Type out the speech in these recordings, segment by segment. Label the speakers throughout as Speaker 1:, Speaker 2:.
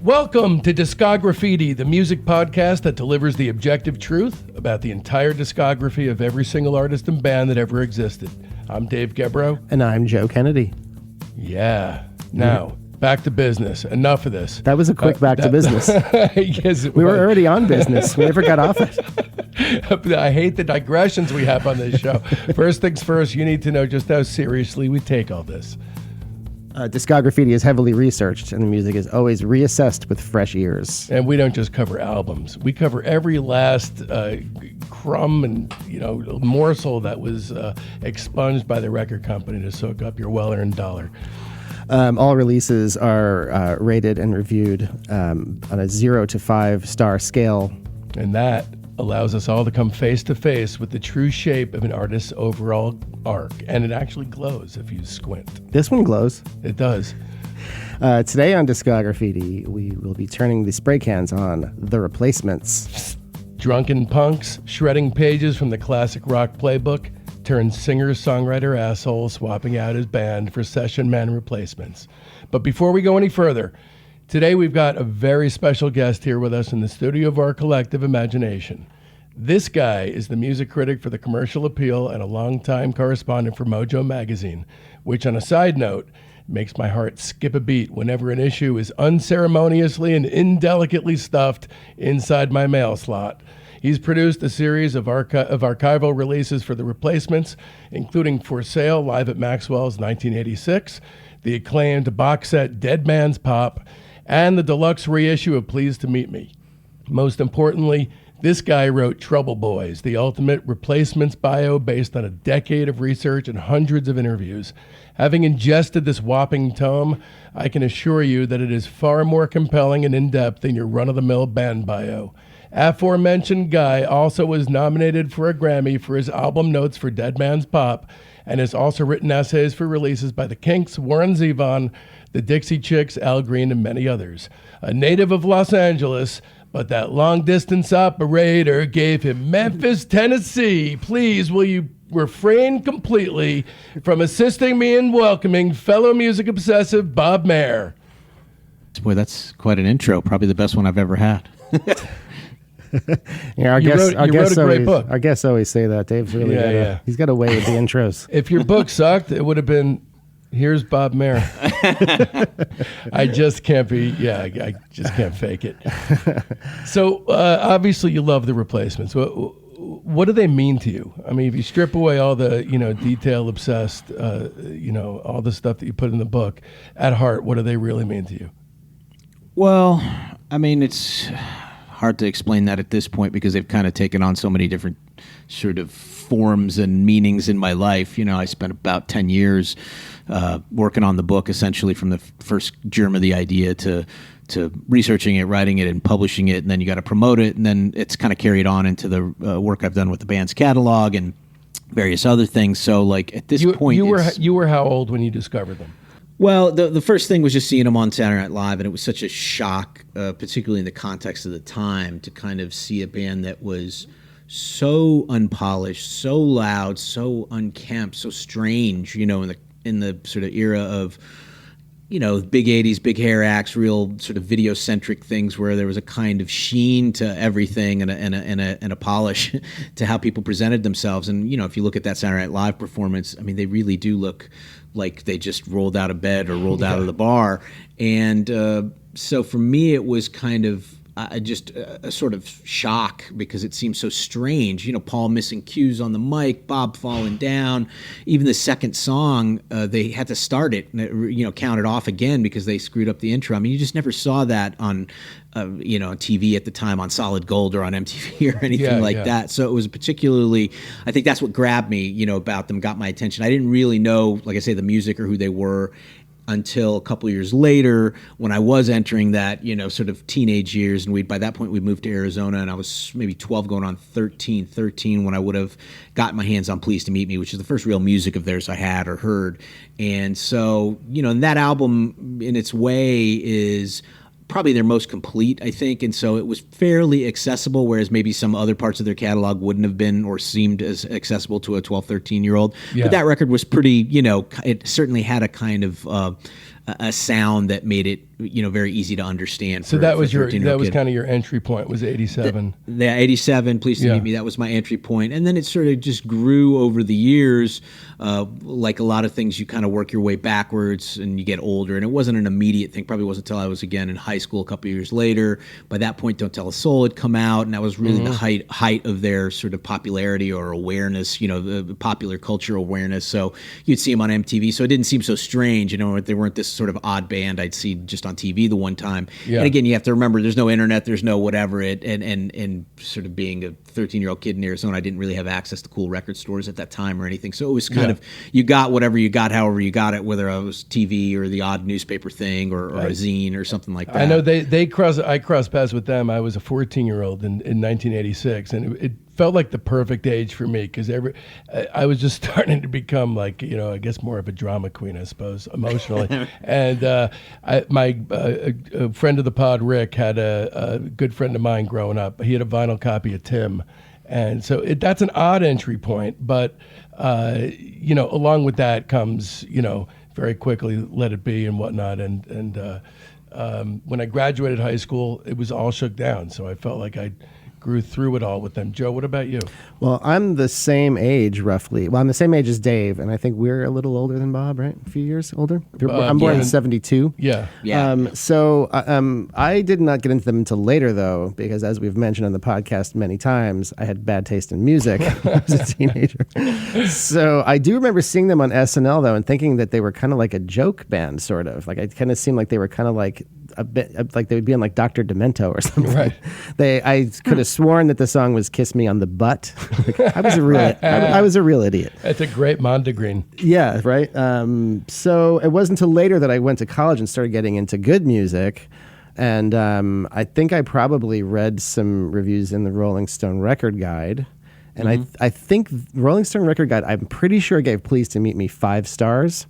Speaker 1: Welcome to Discograffiti, the music podcast that delivers the objective truth about the entire discography of every single artist and band that ever existed. I'm Dave Gebrow.
Speaker 2: And I'm Joe Kennedy.
Speaker 1: Yeah. Now, back to business. Enough of this.
Speaker 2: That was a quick back to business.
Speaker 1: Yes,
Speaker 2: we were already on business. We never got off it.
Speaker 1: I hate the digressions we have on this show. First things first, you need to know just how seriously we take all this.
Speaker 2: Discograffiti is heavily researched, and the music is always reassessed with fresh ears.
Speaker 1: And we don't just cover albums. We cover every last crumb and morsel that was expunged by the record company to soak up your well-earned dollar.
Speaker 2: All releases are rated and reviewed on a 0 to 5 star scale.
Speaker 1: And that allows us all to come face to face with the true shape of an artist's overall arc. And it actually glows if you squint.
Speaker 2: This one glows.
Speaker 1: It does.
Speaker 2: Today on Discograffiti, we will be turning the spray cans on The Replacements.
Speaker 1: Drunken punks shredding pages from the classic rock playbook turned singer-songwriter asshole swapping out his band for session man replacements. But before we go any further, today we've got a very special guest here with us in the studio of our collective imagination. This guy is the music critic for The Commercial Appeal and a longtime correspondent for Mojo Magazine, which on a side note makes my heart skip a beat whenever an issue is unceremoniously and indelicately stuffed inside my mail slot. He's produced a series of archival releases for The Replacements, including For Sale Live at Maxwell's 1986, the acclaimed box set Dead Man's Pop, and the deluxe reissue of Pleased to Meet Me. Most importantly, this guy wrote Trouble Boys, the ultimate Replacements bio based on a decade of research and hundreds of interviews. Having ingested this whopping tome, I can assure you that it is far more compelling and in-depth than your run-of-the-mill band bio. Aforementioned guy also was nominated for a Grammy for his album notes for Dead Man's Pop, and has also written essays for releases by the Kinks, Warren Zevon, the Dixie Chicks, Al Green, and many others. A native of Los Angeles, but that long-distance operator gave him Memphis, Tennessee. Please, will you refrain completely from assisting me in welcoming fellow music obsessive Bob Mehr.
Speaker 3: Boy, that's quite an intro. Probably the best one I've ever had.
Speaker 2: Yeah, our guests always say that. Dave's really he's got a way with the intros.
Speaker 1: If your book sucked, it would have been, here's Bob Mehr. I just can't I just can't fake it. So obviously you love The Replacements. What do they mean to you? I mean, if you strip away all the, detail obsessed, all the stuff that you put in the book, at heart, what do they really mean to you?
Speaker 3: Well, I mean, it's hard to explain that at this point because they've kind of taken on so many different sort of forms and meanings in my life. I spent about 10 years working on the book, essentially from the first germ of the idea to researching it, writing it, and publishing it, and then you got to promote it, and then it's kind of carried on into the work I've done with the band's catalog and various other things. So, like at this point,
Speaker 1: you were how old when you discovered them?
Speaker 3: Well, the first thing was just seeing them on Saturday Night Live, and it was such a shock, particularly in the context of the time, to kind of see a band that was so unpolished, so loud, so unkempt, so strange, in the sort of era of, big 80s, big hair acts, real sort of video-centric things where there was a kind of sheen to everything and a polish to how people presented themselves. And, if you look at that Saturday Night Live performance, I mean, they really do look like they just rolled out of bed or rolled out of the bar. And so for me, it was kind of just a sort of shock because it seemed so strange. Paul missing cues on the mic, Bob falling down. Even the second song, they had to start it, count it off again because they screwed up the intro. I mean, you just never saw that on TV at the time on Solid Gold or on MTV or anything that. So it was particularly, I think that's what grabbed me, about them, got my attention. I didn't really know, like I say, the music or who they were until a couple of years later when I was entering that, sort of teenage years. And by that point we moved to Arizona, and I was maybe 12 going on 13 when I would have gotten my hands on Pleased to Meet Me, which is the first real music of theirs I had or heard. And so, and that album in its way is probably their most complete, I think, and so it was fairly accessible, whereas maybe some other parts of their catalog wouldn't have been or seemed as accessible to a 12, 13-year-old. Yeah. But that record was pretty, it certainly had a kind of a sound that made it, very easy to understand.
Speaker 1: So that was kind of your entry point, was 87.
Speaker 3: The 87, Pleased to Meet Me, that was my entry point. And then it sort of just grew over the years. Like a lot of things, you kind of work your way backwards and you get older. And it wasn't an immediate thing. Probably wasn't until I was again in high school a couple of years later. By that point, Don't Tell a Soul had come out, and that was really the height of their sort of popularity or awareness, the popular culture awareness. So you'd see them on MTV. So it didn't seem so strange, they weren't this sort of odd band I'd see just on TV the one time. Yeah. And again, you have to remember, there's no internet, there's no whatever. And sort of being a 13-year-old kid in Arizona, I didn't really have access to cool record stores at that time or anything. So it was kind of, you got whatever you got, however you got it, whether it was TV or the odd newspaper thing or a zine or something like that.
Speaker 1: I know I crossed paths with them. I was a 14-year-old in 1986, and it felt like the perfect age for me, because I was just starting to become like, I guess more of a drama queen, I suppose, emotionally. And a friend of the pod, Rick, had a good friend of mine growing up. He had a vinyl copy of Tim. And so that's an odd entry point. But, along with that comes, very quickly Let It Be and whatnot. And when I graduated high school, it was all shook down. So I felt like I grew through it all with them. Joe, what about you?
Speaker 2: Well, I'm the same age, roughly. Well, I'm the same age as Dave, and I think we're a little older than Bob, right? A few years older? I'm born in 72.
Speaker 1: Yeah.
Speaker 2: So I did not get into them until later, though, because as we've mentioned on the podcast many times, I had bad taste in music when I was a teenager. So I do remember seeing them on SNL, though, and thinking that they were kind of like a joke band, sort of. Like, it kind of seemed like they were kind of like a bit like they would be on like Dr. Demento or something.
Speaker 1: Right.
Speaker 2: I could have sworn that the song was "Kiss Me on the Butt." I was a real idiot.
Speaker 1: That's a great Mondegreen.
Speaker 2: Yeah, right. So it wasn't until later that I went to college and started getting into good music. And I think I probably read some reviews in the Rolling Stone Record Guide. And I think Rolling Stone Record Guide, I'm pretty sure, gave Pleased to Meet Me 5 stars.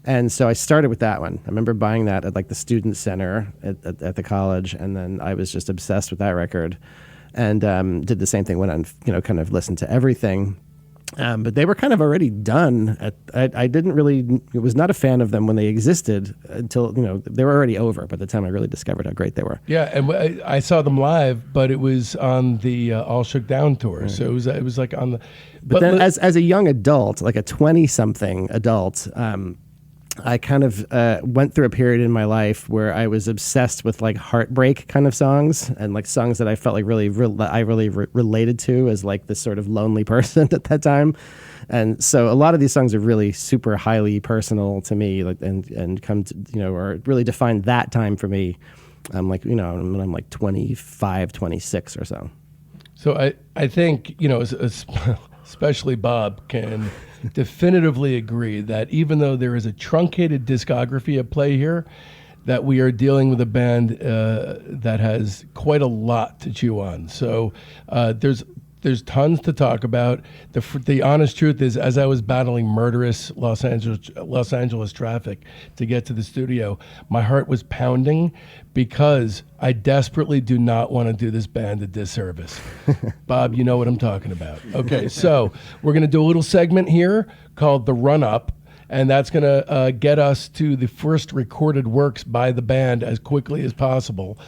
Speaker 2: And so I started with that one. I remember buying that at like the student center at the college, and then I was just obsessed with that record, and did the same thing. Went on, kind of listened to everything, but they were kind of already done. I was not a fan of them when they existed until they were already over by the time I really discovered how great they were.
Speaker 1: Yeah, and I saw them live, but it was on the All Shook Down tour, right. So it was like on the.
Speaker 2: But then, as a young adult, like a 20-something adult. I kind of went through a period in my life where I was obsessed with like heartbreak kind of songs, and like songs that I felt like I really related to as like this sort of lonely person at that time. And so a lot of these songs are really super highly personal to me, like and come to, or really define that time for me. I'm like, when I'm like 25, 26 or so.
Speaker 1: So I think, especially Bob can definitively agree that even though there is a truncated discography at play here, that we are dealing with a band that has quite a lot to chew on. So there's tons to talk about. The honest truth is, as I was battling murderous Los Angeles traffic to get to the studio, my heart was pounding because I desperately do not want to do this band a disservice. Bob, you know what I'm talking about. Okay, so we're going to do a little segment here called The Run-Up, and that's going to get us to the first recorded works by the band as quickly as possible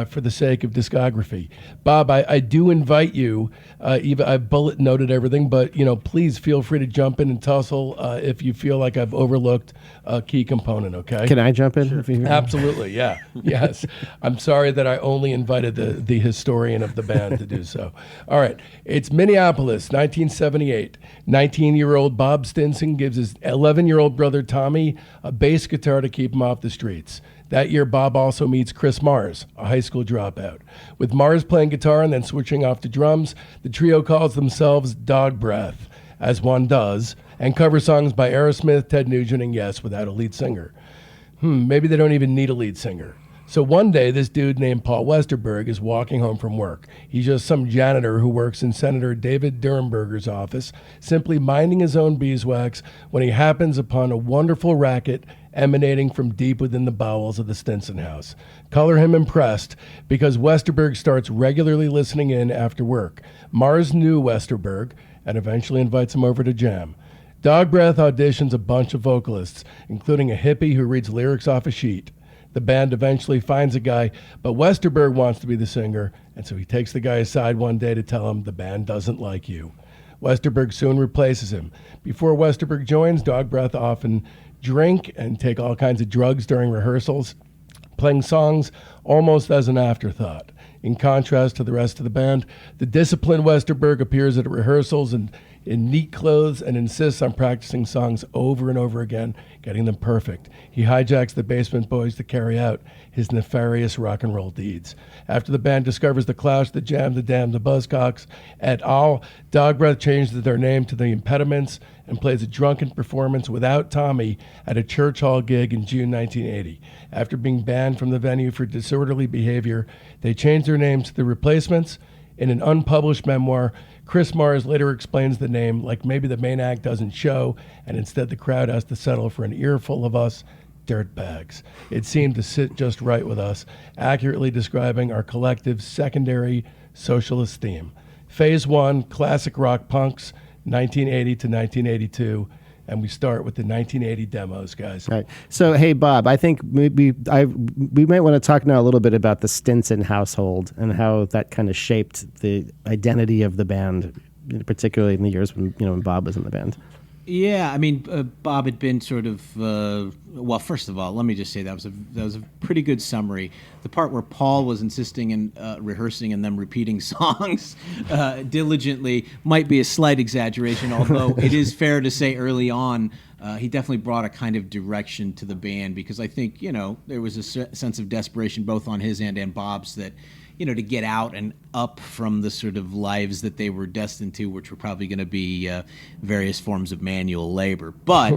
Speaker 1: for the sake of discography. Bob, I do invite you, I've bullet noted everything, but please feel free to jump in and tussle if you feel like I've overlooked a key component, okay?
Speaker 2: Can I jump in?
Speaker 1: Sure. Absolutely, yeah. Yes. I'm sorry that I only invited the historian of the band to do so. All right. It's Minneapolis, 1978. 19-year-old Bob Stinson gives his 11-year-old brother Tommy a bass guitar to keep him off the streets. That year, Bob also meets Chris Mars, a high school dropout. With Mars playing guitar and then switching off to drums, the trio calls themselves Dog Breath, as one does, and cover songs by Aerosmith, Ted Nugent, and Yes, without a lead singer. Maybe they don't even need a lead singer. So one day, this dude named Paul Westerberg is walking home from work. He's just some janitor who works in Senator David Durenberger's office, simply minding his own beeswax when he happens upon a wonderful racket emanating from deep within the bowels of the Stinson house. Color him impressed, because Westerberg starts regularly listening in after work. Mars knew Westerberg and eventually invites him over to jam. Dog Breath auditions a bunch of vocalists, including a hippie who reads lyrics off a sheet. The band eventually finds a guy, but Westerberg wants to be the singer, and so he takes the guy aside one day to tell him the band doesn't like you. Westerberg soon replaces him. Before Westerberg joins, Dog Breath often drink and take all kinds of drugs during rehearsals, playing songs almost as an afterthought. In contrast to the rest of the band, the disciplined Westerberg appears at rehearsals and in neat clothes and insists on practicing songs over and over again, getting them perfect. He hijacks the Basement Boys to carry out his nefarious rock and roll deeds. After the band discovers the Clash, the Jam, the Damned, the Buzzcocks et al., Dog Breath changes their name to the Impediments and plays a drunken performance without Tommy at a church hall gig in June 1980. After being banned from the venue for disorderly behavior, they changed their name to the Replacements. In an unpublished memoir, Chris Mars later explains the name like maybe the main act doesn't show, and instead the crowd has to settle for an earful of us dirtbags. It seemed to sit just right with us, accurately describing our collective secondary socialist theme. Phase 1, classic rock punks, 1980 to 1982. And we start with the 1980 demos, guys.
Speaker 2: Right. So, hey, Bob, I think we might want to talk now a little bit about the Stinson household and how that kind of shaped the identity of the band, particularly in the years when Bob was in the band.
Speaker 3: Yeah, I mean, Bob had been sort of. Well, first of all, let me just say that was a pretty good summary. The part where Paul was insisting in rehearsing and them repeating songs diligently might be a slight exaggeration, although it is fair to say early on he definitely brought a kind of direction to the band, because I think there was a sense of desperation both on his end and Bob's that. To get out and up from the sort of lives that they were destined to, which were probably going to be various forms of manual labor. But,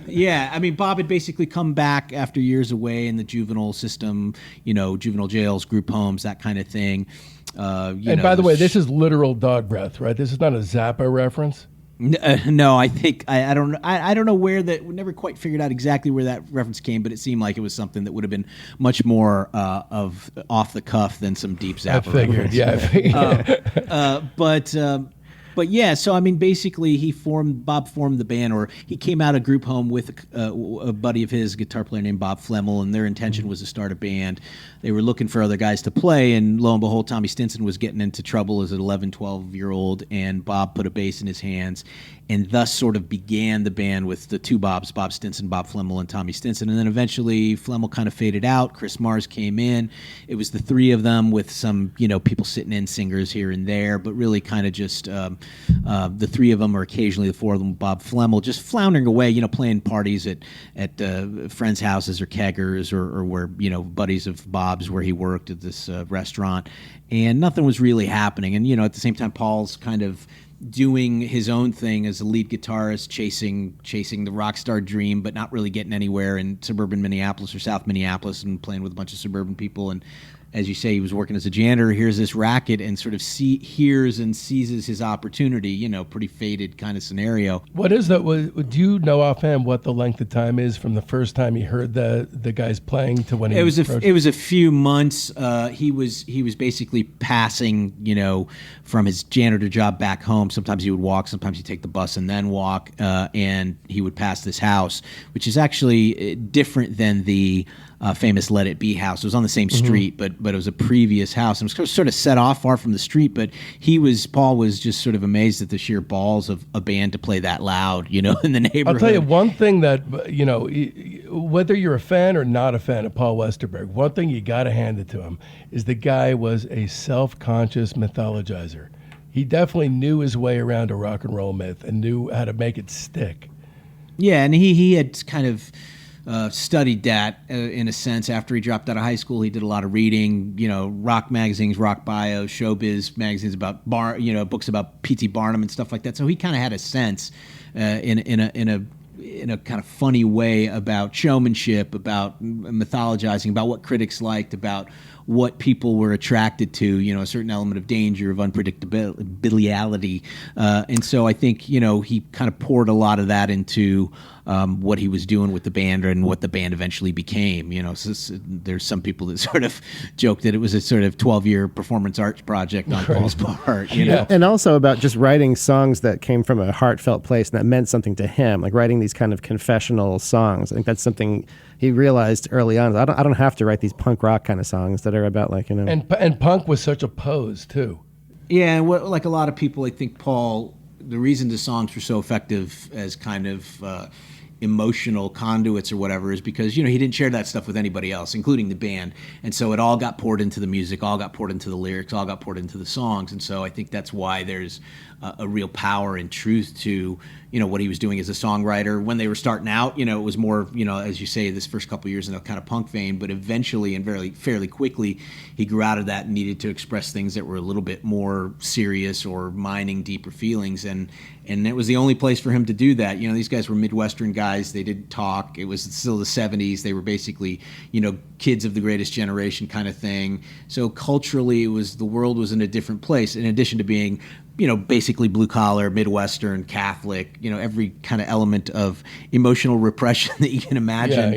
Speaker 3: yeah, I mean, Bob had basically come back after years away in the juvenile system, juvenile jails, group homes, that kind of thing.
Speaker 1: And by the way, this is literal Dog Breath, right? This is not a Zappa reference?
Speaker 3: No, I think I don't know where that. We never quite figured out exactly where that reference came, but it seemed like it was something that would have been much more of off the cuff than some deep Zappa.
Speaker 1: I figured,
Speaker 3: But yeah, so I mean, basically, Bob formed the band, or he came out of group home with a buddy of his, a guitar player named Bob Flemmel, and their intention was to start a band. They were looking for other guys to play, and lo and behold, Tommy Stinson was getting into trouble as an 11, 12-year-old, and Bob put a bass in his hands, and thus sort of began the band with the two Bobs, Bob Stinson, Bob Flemmel, and Tommy Stinson. And then eventually Flemmel kind of faded out. Chris Mars came in. It was the three of them with some, people sitting in, singers here and there, but really kind of just the three of them, or occasionally the four of them, Bob Flemmel, just floundering away, playing parties at friends' houses or keggers or where, buddies of Bob's where he worked at this restaurant. And nothing was really happening. And, at the same time, Paul's kind of doing his own thing as a lead guitarist, chasing the rock star dream, but not really getting anywhere in suburban Minneapolis or South Minneapolis, and playing with a bunch of suburban people. And as you say, he was working as a janitor, hears this racket and sort of hears and seizes his opportunity, pretty faded kind of scenario.
Speaker 1: What is that? Do you know offhand what the length of time is from the first time he heard the guys playing to when he was
Speaker 3: it was a few months. He was basically passing, from his janitor job back home. Sometimes he would walk, sometimes he'd take the bus and then walk, and he would pass this house, which is actually different than the famous Let It Be house. It was on the same street, but it was a previous house. And it was sort of set off far from the street, but Paul was just sort of amazed at the sheer balls of a band to play that loud, in the neighborhood.
Speaker 1: I'll tell you one thing that, whether you're a fan or not a fan of Paul Westerberg, one thing you got to hand it to him is the guy was a self-conscious mythologizer. He definitely knew his way around a rock and roll myth and knew how to make it stick.
Speaker 3: Yeah, and he had kind of studied that in a sense. After he dropped out of high school, he did a lot of reading, rock magazines, rock bios, showbiz magazines about books about P.T. Barnum and stuff like that. So he kind of had a sense in a kind of funny way about showmanship, about mythologizing, about what critics liked, about what people were attracted to, a certain element of danger, of unpredictability. And so I think, he kind of poured a lot of that into what he was doing with the band and what the band eventually became. There's some people that sort of joke that it was a sort of 12-year performance arts project on Paul's part. You know,
Speaker 2: and also about just writing songs that came from a heartfelt place and that meant something to him, like writing these kind of confessional songs. I think that's something he realized early on. I don't have to write these punk rock kind of songs that are about
Speaker 1: And punk was such a pose too.
Speaker 3: Yeah, and like a lot of people, I think Paul, the reason the songs were so effective as kind of emotional conduits or whatever is because, he didn't share that stuff with anybody else, including the band. And so it all got poured into the music, all got poured into the lyrics, all got poured into the songs. And so I think that's why there's a real power and truth to, what he was doing as a songwriter. When they were starting out, it was more, as you say, this first couple of years in a kind of punk vein, but eventually and fairly quickly, he grew out of that and needed to express things that were a little bit more serious or mining deeper feelings. And it was the only place for him to do that. These guys were Midwestern guys. They didn't talk. It was still the 70s. They were basically, kids of the greatest generation kind of thing. So culturally, the world was in a different place, in addition to being, basically blue collar, Midwestern, Catholic, every kind of element of emotional repression that you can imagine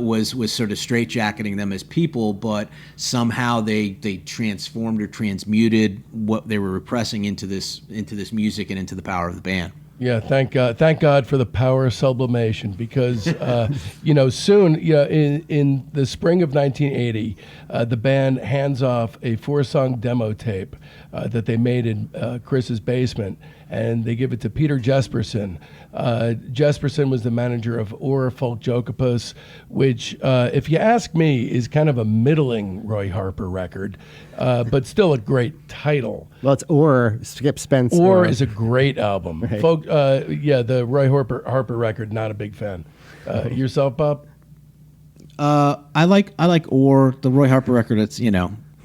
Speaker 3: was sort of straitjacketing them as people, but somehow they transformed or transmuted what they were repressing into this music and into the power of the band.
Speaker 1: Yeah, thank God for the power of sublimation, because soon, in the spring of 1980, the band hands off a 4-song demo tape that they made in Chris's basement, and they give it to Peter Jesperson. Jesperson was the manager of Or Folk Jokopus, which, if you ask me, is kind of a middling Roy Harper record, but still a great title.
Speaker 2: Well, it's Or, Skip Spence.
Speaker 1: Or is a great album.
Speaker 2: Right.
Speaker 1: Folk, the Roy Harper record, not a big fan. Yourself, Bob?
Speaker 3: I like Or, the Roy Harper record. It's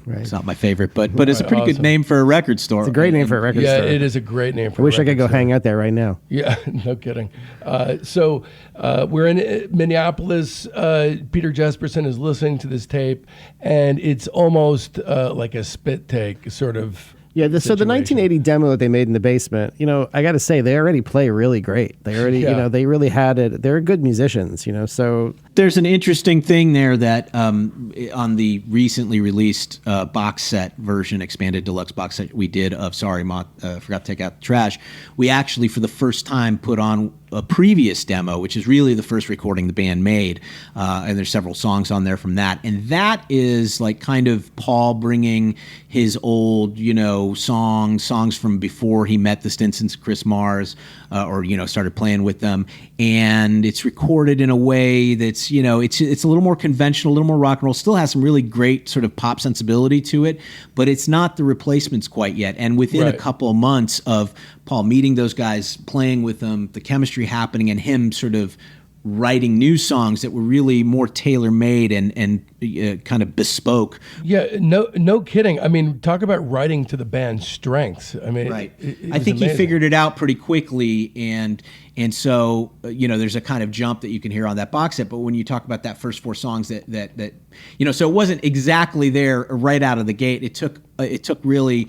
Speaker 2: Right.
Speaker 3: It's not my favorite, but it's a pretty
Speaker 1: Awesome.
Speaker 3: good name for a record store.
Speaker 2: It's a great name for a record
Speaker 1: Yeah,
Speaker 2: store.
Speaker 1: it is a great name for
Speaker 2: I wish
Speaker 1: a
Speaker 2: I could
Speaker 1: record
Speaker 2: go
Speaker 1: store.
Speaker 2: hang out there right now.
Speaker 1: Yeah, no kidding. So we're in Minneapolis. Peter Jesperson is listening to this tape, and it's almost like a spit take sort of.
Speaker 2: Yeah, so the
Speaker 1: situation.
Speaker 2: 1980 demo that they made in the basement, I got to say, they already play really great. They already, they really had it. They're good musicians, so.
Speaker 3: There's an interesting thing there that on the recently released box set version, expanded deluxe box set we did of Sorry Ma, Forgot to Take Out the Trash, we actually for the first time put on a previous demo, which is really the first recording the band made, and there's several songs on there from that, and that is like kind of Paul bringing his old, songs from before he met the Stinsons, Chris Mars, or started playing with them, and it's recorded in a way that's it's a little more conventional, a little more rock and roll. Still has some really great sort of pop sensibility to it, but it's not the Replacements quite yet. And within a couple of months of Paul meeting those guys, playing with them, the chemistry happening, and him sort of writing new songs that were really more tailor-made and kind of bespoke.
Speaker 1: Yeah, no kidding. I mean, talk about writing to the band's strengths. I mean,
Speaker 3: right.
Speaker 1: It
Speaker 3: I think
Speaker 1: amazing.
Speaker 3: he figured it out pretty quickly, and so there's a kind of jump that you can hear on that box set. But when you talk about that first 4 songs, that so it wasn't exactly there right out of the gate. It took really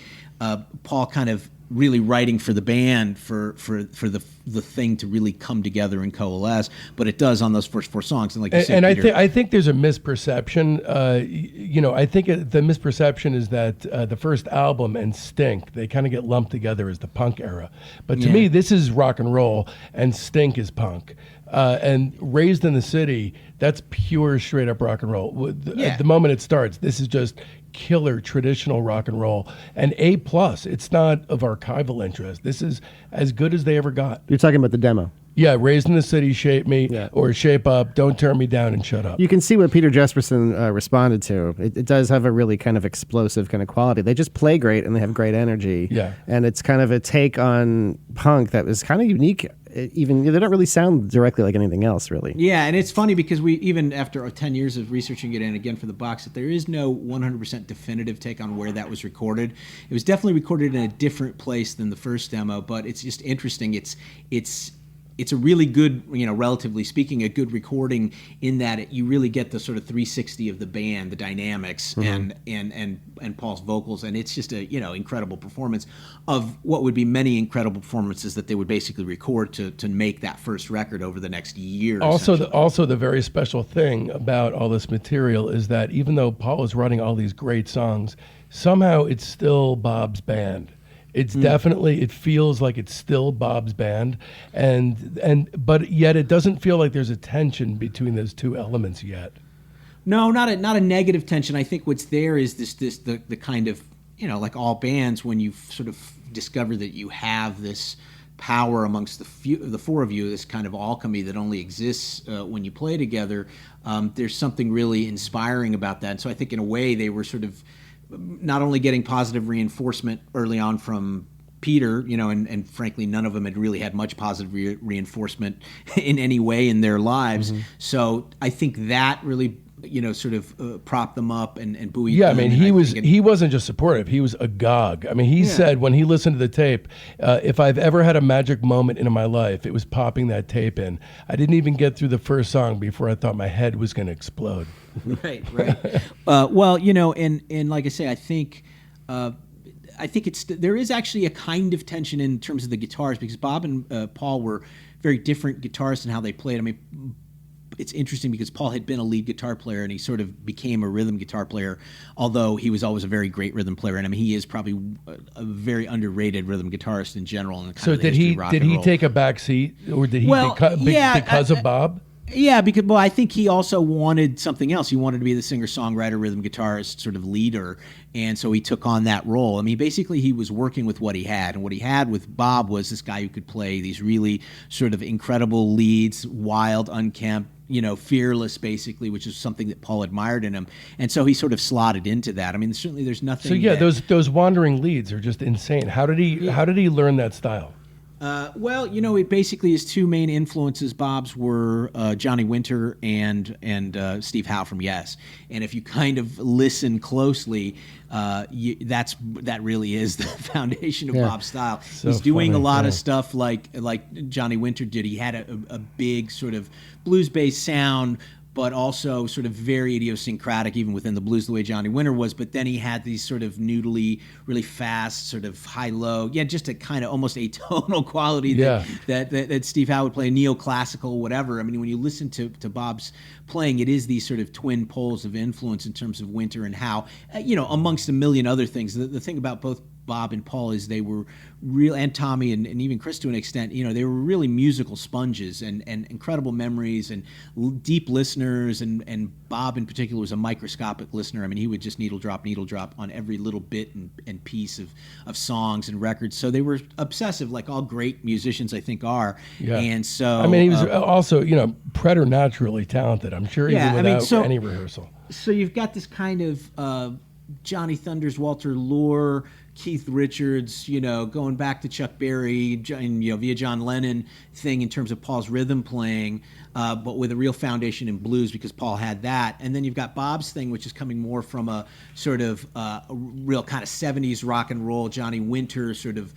Speaker 3: Paul kind of really writing for the band for the thing to really come together and coalesce, but it does on those first 4 songs. And like you said, Peter,
Speaker 1: I think there's a misperception. I think the misperception is that the first album and Stink, they kind of get lumped together as the punk era. But to me, this is rock and roll, and Stink is punk. And Raised in the City, that's pure straight up rock and roll. At the moment it starts, this is just killer traditional rock and roll, and A+. It's not of archival interest. This is as good as they ever got.
Speaker 2: You're talking about the demo.
Speaker 1: Yeah, Raised in the City, Shape Me, or Shape Up, Don't Turn Me Down and Shut Up.
Speaker 2: You can see what Peter Jesperson responded to. It does have a really kind of explosive kind of quality. They just play great, and they have great energy.
Speaker 1: Yeah.
Speaker 2: And it's kind of a take on punk that was kind of unique. Even they don't really sound directly like anything else, really.
Speaker 3: Yeah, and it's funny because we, even after 10 years of researching it and again for the box set, there is no 100% definitive take on where that was recorded. It was definitely recorded in a different place than the first demo, but it's just interesting. It's it's a really good, relatively speaking, a good recording in that you really get the sort of 360 of the band, the dynamics, and Paul's vocals, and it's just a incredible performance of what would be many incredible performances that they would basically record to make that first record over the next year.
Speaker 1: Also, the very special thing about all this material is that even though Paul is writing all these great songs, somehow it's still Bob's band. It's definitely, it feels like it's still Bob's band, but yet it doesn't feel like there's a tension between those two elements yet.
Speaker 3: No, not a negative tension. I think what's there is the kind of, like all bands, when you sort of discover that you have this power amongst the four of you, this kind of alchemy that only exists when you play together. There's something really inspiring about that. And so I think in a way they were sort of not only getting positive reinforcement early on from Peter, and frankly, none of them had really had much positive reinforcement in any way in their lives. So I think that really, sort of propped them up and buoyed them.
Speaker 1: Yeah, I mean, he wasn't just supportive; he was agog. I mean, he said when he listened to the tape, if I've ever had a magic moment in my life, it was popping that tape in. I didn't even get through the first song before I thought my head was going to explode.
Speaker 3: Right. Well, and like I say, I think there is actually a kind of tension in terms of the guitars, because Bob and Paul were very different guitarists in how they played. I mean, it's interesting because Paul had been a lead guitar player and he sort of became a rhythm guitar player, although he was always a very great rhythm player. And I mean, he is probably a very underrated rhythm guitarist in general. And
Speaker 1: so did he take a back seat, or did he because of Bob?
Speaker 3: Yeah, because I think he also wanted something else. He wanted to be the singer-songwriter, rhythm guitarist, sort of leader, and so he took on that role. I mean, basically, he was working with what he had, and what he had with Bob was this guy who could play these really sort of incredible leads, wild, unkempt, fearless, basically, which is something that Paul admired in him, and so he sort of slotted into that. I mean, certainly, there's nothing.
Speaker 1: So yeah, those wandering leads are just insane. How did he learn that style?
Speaker 3: Well, it basically his two main influences, Bob's, were Johnny Winter and Steve Howe from Yes. And if you kind of listen closely, that really is the foundation of Bob's style.
Speaker 1: So
Speaker 3: he's doing
Speaker 1: funny,
Speaker 3: a lot of stuff like Johnny Winter did. He had a big sort of blues-based sound, but also sort of very idiosyncratic even within the blues, the way Johnny Winter was. But then he had these sort of noodly, really fast, sort of high-low, just a kind of almost atonal quality that Steve Howe would play, neoclassical, whatever. I mean, when you listen to Bob's playing, it is these sort of twin poles of influence in terms of Winter and Howe, amongst a million other things. The thing about both Bob and Paul is they were real, and Tommy and even Chris to an extent, they were really musical sponges and incredible memories and deep listeners, and Bob in particular was a microscopic listener. I mean, he would just needle drop on every little bit and piece of songs and records. So they were obsessive, like all great musicians I think are. Yeah. And so
Speaker 1: I mean, he was also, preternaturally talented, I'm sure, even without any rehearsal.
Speaker 3: So you've got this kind of Johnny Thunders, Walter Lure, Keith Richards, going back to Chuck Berry, via John Lennon thing in terms of Paul's rhythm playing, but with a real foundation in blues because Paul had that. And then you've got Bob's thing, which is coming more from a sort of a real kind of 70s rock and roll, Johnny Winter sort of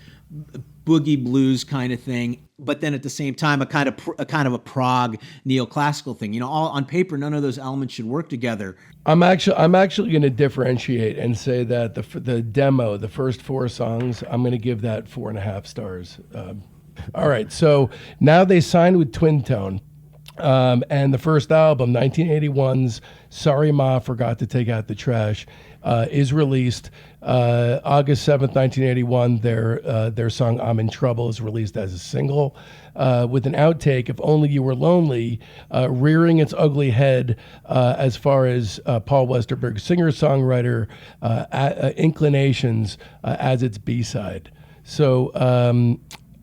Speaker 3: boogie blues kind of thing, but then at the same time a kind of a prog neoclassical thing. All on paper, none of those elements should work together.
Speaker 1: I'm actually going to differentiate and say that the demo, the first 4 songs, I'm going to give that 4.5 stars. All right, so now they signed with Twin Tone, and the first album, 1981's "Sorry Ma Forgot to Take Out the Trash," is released. August 7th, 1981, their song "I'm in Trouble" is released as a single, with an outtake, "If Only You Were Lonely," rearing its ugly head as far as Paul Westerberg's singer-songwriter inclinations as its B-side. So,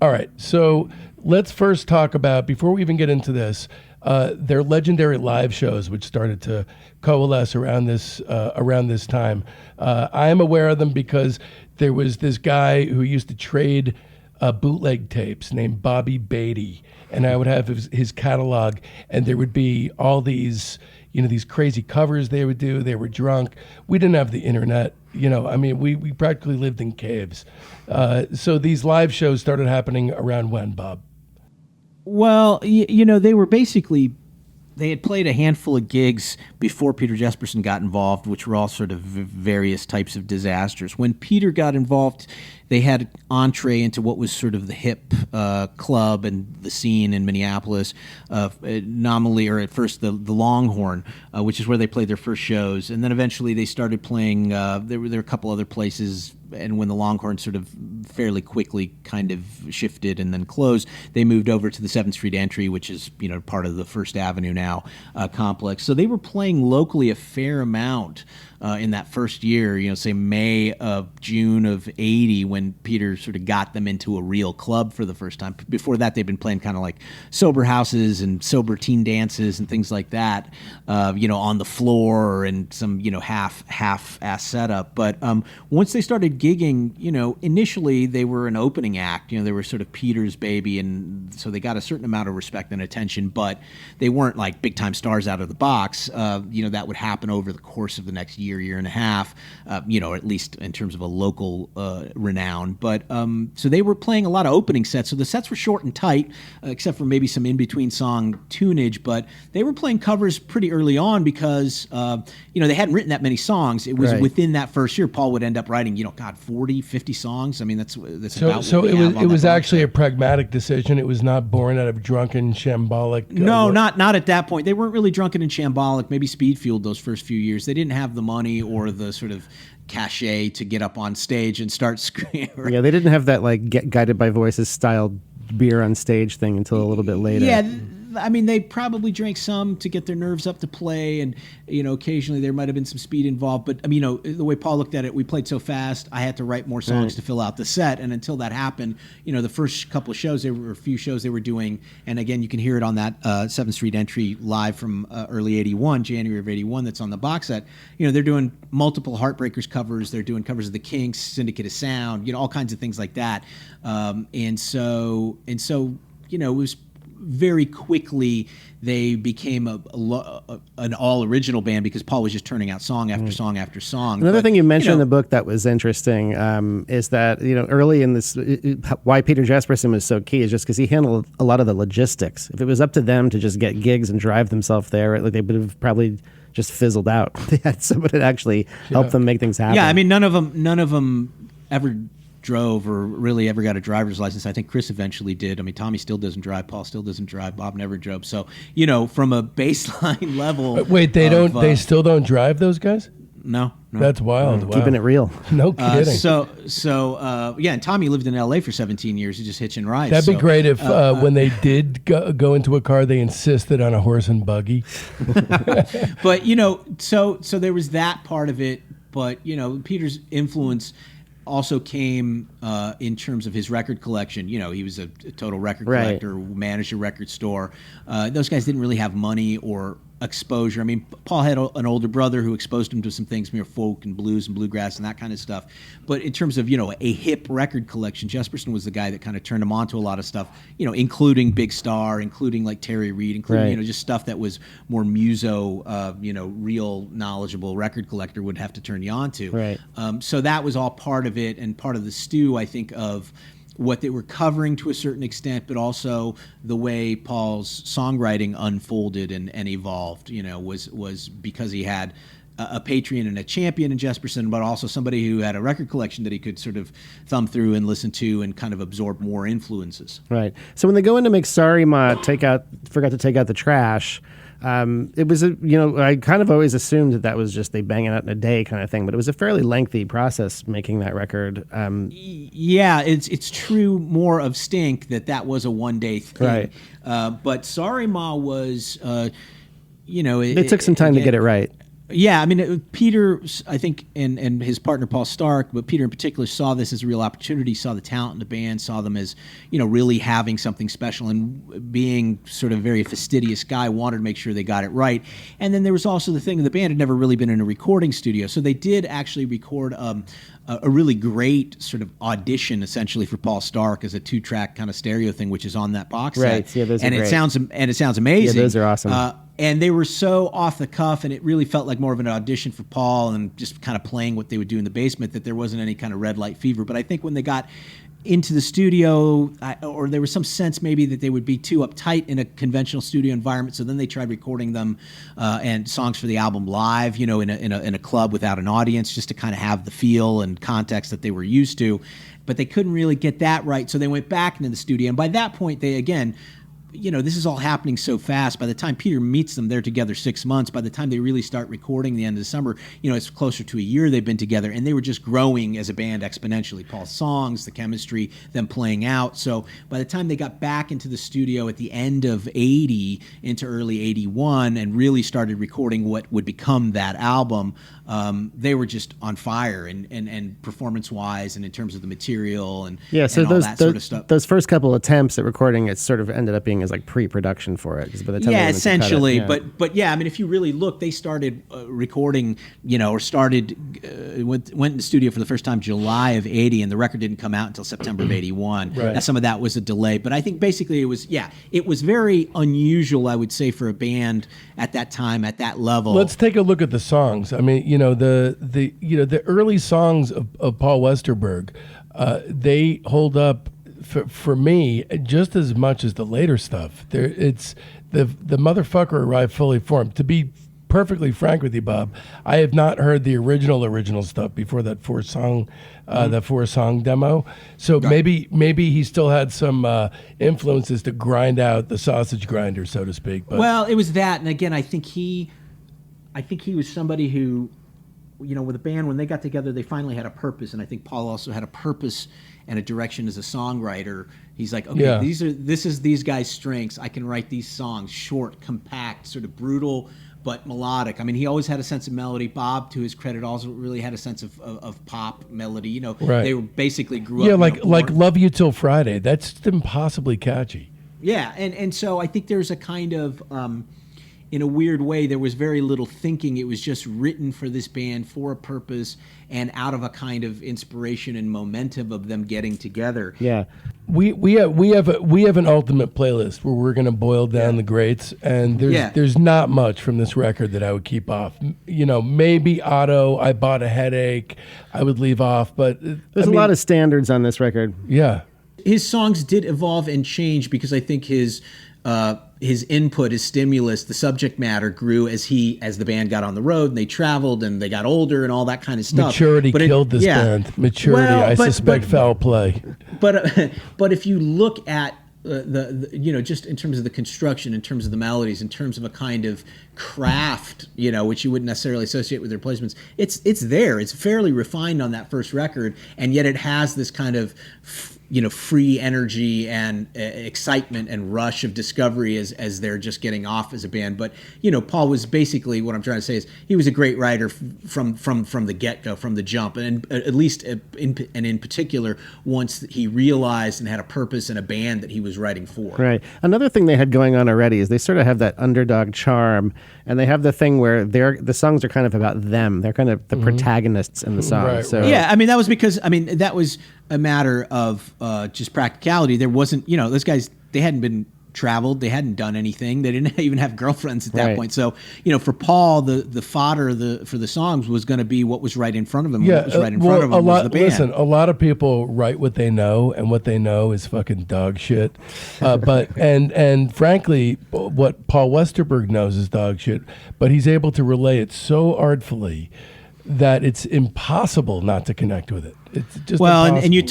Speaker 1: all right, so let's first talk about, before we even get into this, their legendary live shows, which started to coalesce around this time. I am aware of them because there was this guy who used to trade bootleg tapes named Bobby Beatty, and I would have his catalog, and there would be all these, these crazy covers they would do. They were drunk. We didn't have the internet. I mean, we practically lived in caves. So these live shows started happening around when, Bob?
Speaker 3: Well, they were basically, they had played a handful of gigs before Peter Jesperson got involved, which were all sort of various types of disasters. When Peter got involved, they had entree into what was sort of the hip club and the scene in Minneapolis, nominally, or at first the Longhorn, which is where they played their first shows. And then eventually they started playing, there were a couple other places, and when the Longhorn sort of fairly quickly kind of shifted and then closed, they moved over to the 7th Street Entry, which is part of the First Avenue now complex. So they were playing locally a fair amount in that first year, say May of June of 80, when Peter sort of got them into a real club for the first time. Before that, they'd been playing kind of like sober houses and sober teen dances and things like that, on the floor and some, half-ass setup. But once they started gigging, initially they were an opening act. They were sort of Peter's baby, and so they got a certain amount of respect and attention, but they weren't like big-time stars out of the box. That would happen over the course of the next year and a half, at least in terms of a local renown. But so they were playing a lot of opening sets. So the sets were short and tight, except for maybe some in-between song tunage. But they were playing covers pretty early on because, they hadn't written that many songs. It was within that first year, Paul would end up writing, 40, 50 songs. I mean, that's about
Speaker 1: so
Speaker 3: what
Speaker 1: it was actually a pragmatic decision. It was not born out of drunken, shambolic.
Speaker 3: No, not at that point. They weren't really drunken and shambolic. Maybe speed-fueled those first few years. They didn't have the money or the sort of cachet to get up on stage and start screaming.
Speaker 2: Yeah, they didn't have that Guided by Voices style beer on stage thing until a little bit later.
Speaker 3: Yeah, I mean, they probably drank some to get their nerves up to play, and occasionally there might have been some speed involved. But the way Paul looked at it, we played so fast, I had to write more songs to fill out the set. And until that happened, the first couple of shows, there were a few shows they were doing, and again, you can hear it on that 7th Street Entry live from early '81, January of '81. That's on the box set. They're doing multiple Heartbreakers covers. They're doing covers of the Kinks, Syndicate of Sound, all kinds of things like that. And so it was. Very quickly, they became an all-original band because Paul was just turning out song after song after song.
Speaker 2: Another thing you mentioned in the book that was interesting is that, early in this, why Peter Jesperson was so key is just because he handled a lot of the logistics. If it was up to them to just get gigs and drive themselves there, they would have probably just fizzled out. They had someone to actually help them make things happen.
Speaker 3: Yeah, I mean, none of them ever drove or really ever got a driver's license. I think Chris eventually did. I mean, Tommy still doesn't drive. Paul still doesn't drive. Bob never drove. So, from a baseline level.
Speaker 1: Wait, they still don't drive, those guys?
Speaker 3: No.
Speaker 1: That's wild. Wow.
Speaker 2: Keeping it real.
Speaker 1: No kidding.
Speaker 3: And Tommy lived in LA for 17 years. He just hitching rides.
Speaker 1: That'd be great if when they did go into a car, they insisted on a horse and buggy.
Speaker 3: But, so there was that part of it. But, Peter's influence also came in terms of his record collection. He was a total record collector, managed a record store. Those guys didn't really have money or exposure. I mean, Paul had an older brother who exposed him to some things, folk and blues and bluegrass and that kind of stuff. But in terms of, a hip record collection, Jesperson was the guy that kind of turned him on to a lot of stuff, including Big Star, including like Terry Reid, including, just stuff that was more muso, real knowledgeable record collector would have to turn you on to.
Speaker 2: Right.
Speaker 3: So that was all part of it and part of the stew, I think, of what they were covering to a certain extent, but also the way Paul's songwriting unfolded and evolved, was because he had a patron and a champion in Jesperson, but also somebody who had a record collection that he could sort of thumb through and listen to and kind of absorb more influences.
Speaker 2: Right. So when they go in to make Sorry Ma forgot to take out the trash, it was I kind of always assumed that was just they bang it out in a day kind of thing, but it was a fairly lengthy process making that record.
Speaker 3: Yeah, it's true more of Stink that was a one-day thing.
Speaker 2: Right.
Speaker 3: But Sorry Ma was,
Speaker 2: they took some time to get it right.
Speaker 3: Yeah, I mean, Peter, I think, and his partner Paul Stark, but Peter in particular saw this as a real opportunity, saw the talent in the band, saw them as, really having something special, and being sort of a very fastidious guy, wanted to make sure they got it right. And then there was also the thing, the band had never really been in a recording studio, so they did actually record a really great sort of audition, essentially, for Paul Stark as a 2-track kind of stereo thing, which is on that box
Speaker 2: right.
Speaker 3: set.
Speaker 2: Yeah, those
Speaker 3: and
Speaker 2: are
Speaker 3: it
Speaker 2: great.
Speaker 3: sounds amazing.
Speaker 2: Yeah, those are awesome.
Speaker 3: And they were so off the cuff, and it really felt like more of an audition for Paul and just kind of playing what they would do in the basement, that there wasn't any kind of red light fever. But I think when they got into the studio, or there was some sense maybe that they would be too uptight in a conventional studio environment. So then they tried recording them and songs for the album live, in a club without an audience, just to kind of have the feel and context that they were used to. But they couldn't really get that right, so they went back into the studio. And by that point, they again, this is all happening so fast. By the time Peter meets them, they're together 6 months. By the time they really start recording the end of the summer, it's closer to a year they've been together, and they were just growing as a band exponentially. Paul's songs, the chemistry, them playing out. So by the time they got back into the studio at the end of 80 into early 81 and really started recording what would become that album, they were just on fire and performance-wise and in terms of the material and,
Speaker 2: so
Speaker 3: and all that sort of stuff.
Speaker 2: Those first couple attempts at recording, it sort of ended up being as like pre-production for it. 'Cause by the time
Speaker 3: essentially. But yeah, I mean, if you really look, they started recording, or started went in the studio for the first time July of 80, and the record didn't come out until September of 81.
Speaker 1: Right.
Speaker 3: Now, some of that was a delay, but I think basically it was very unusual, I would say, for a band at that time at that level.
Speaker 1: Let's take a look at the songs. I mean, the early songs of Paul Westerberg, they hold up for me just as much as the later stuff. It's the motherfucker arrived fully formed. To be perfectly frank with you, Bob, I have not heard the original stuff before that four song demo. So maybe he still had some influences to grind out the sausage grinder, so to speak. But
Speaker 3: well, it was that, and again, I think he was somebody who, with a band, when they got together, they finally had a purpose, and I think Paul also had a purpose and a direction as a songwriter. He's like, okay, this is these guys' strengths. I can write these songs, short, compact, sort of brutal, but melodic. I mean, he always had a sense of melody. Bob, to his credit, also really had a sense of pop melody.
Speaker 1: Right.
Speaker 3: They were basically grew
Speaker 1: up.
Speaker 3: Yeah,
Speaker 1: like Love You Till Friday. That's impossibly catchy.
Speaker 3: Yeah, and so I think there's a kind of, in a weird way, there was very little thinking. It was just written for this band for a purpose and out of a kind of inspiration and momentum of them getting together.
Speaker 2: Yeah.
Speaker 1: We have an ultimate playlist where we're going to boil down the greats, and there's not much from this record that I would keep off. Maybe Otto, I Bought a Headache, I would leave off, but
Speaker 2: there's a lot of standards on this record.
Speaker 1: Yeah.
Speaker 3: His songs did evolve and change because I think his input, his stimulus, the subject matter grew as the band got on the road and they traveled and they got older and all that kind of stuff.
Speaker 1: Maturity killed this band. Maturity, I suspect foul play.
Speaker 3: But if you look at the just in terms of the construction, in terms of the melodies, in terms of a kind of craft, which you wouldn't necessarily associate with their placements, it's there. It's fairly refined on that first record, and yet it has this kind of free energy and excitement and rush of discovery as they're just getting off as a band. But Paul was basically, what I'm trying to say is, he was a great writer from the get-go, from the jump, and at least in particular once he realized and had a purpose and a band that he was writing for.
Speaker 2: Right. Another thing they had going on already is they sort of have that underdog charm, and they have the thing where the songs are kind of about them. They're kind of the protagonists in the song.
Speaker 1: Right,
Speaker 2: so
Speaker 3: yeah, I mean, that was because that was a matter of just practicality. There wasn't, those guys, they hadn't been traveled, they hadn't done anything, they didn't even have girlfriends at that point. So, for Paul, the fodder for the songs was going to be what was right in front of him.
Speaker 1: Yeah,
Speaker 3: what was right in front of him was the band.
Speaker 1: Listen, a lot of people write what they know, and what they know is fucking dog shit. But and frankly, what Paul Westerberg knows is dog shit. But he's able to relay it so artfully that it's impossible not to connect with it. It's just impossible.
Speaker 3: and you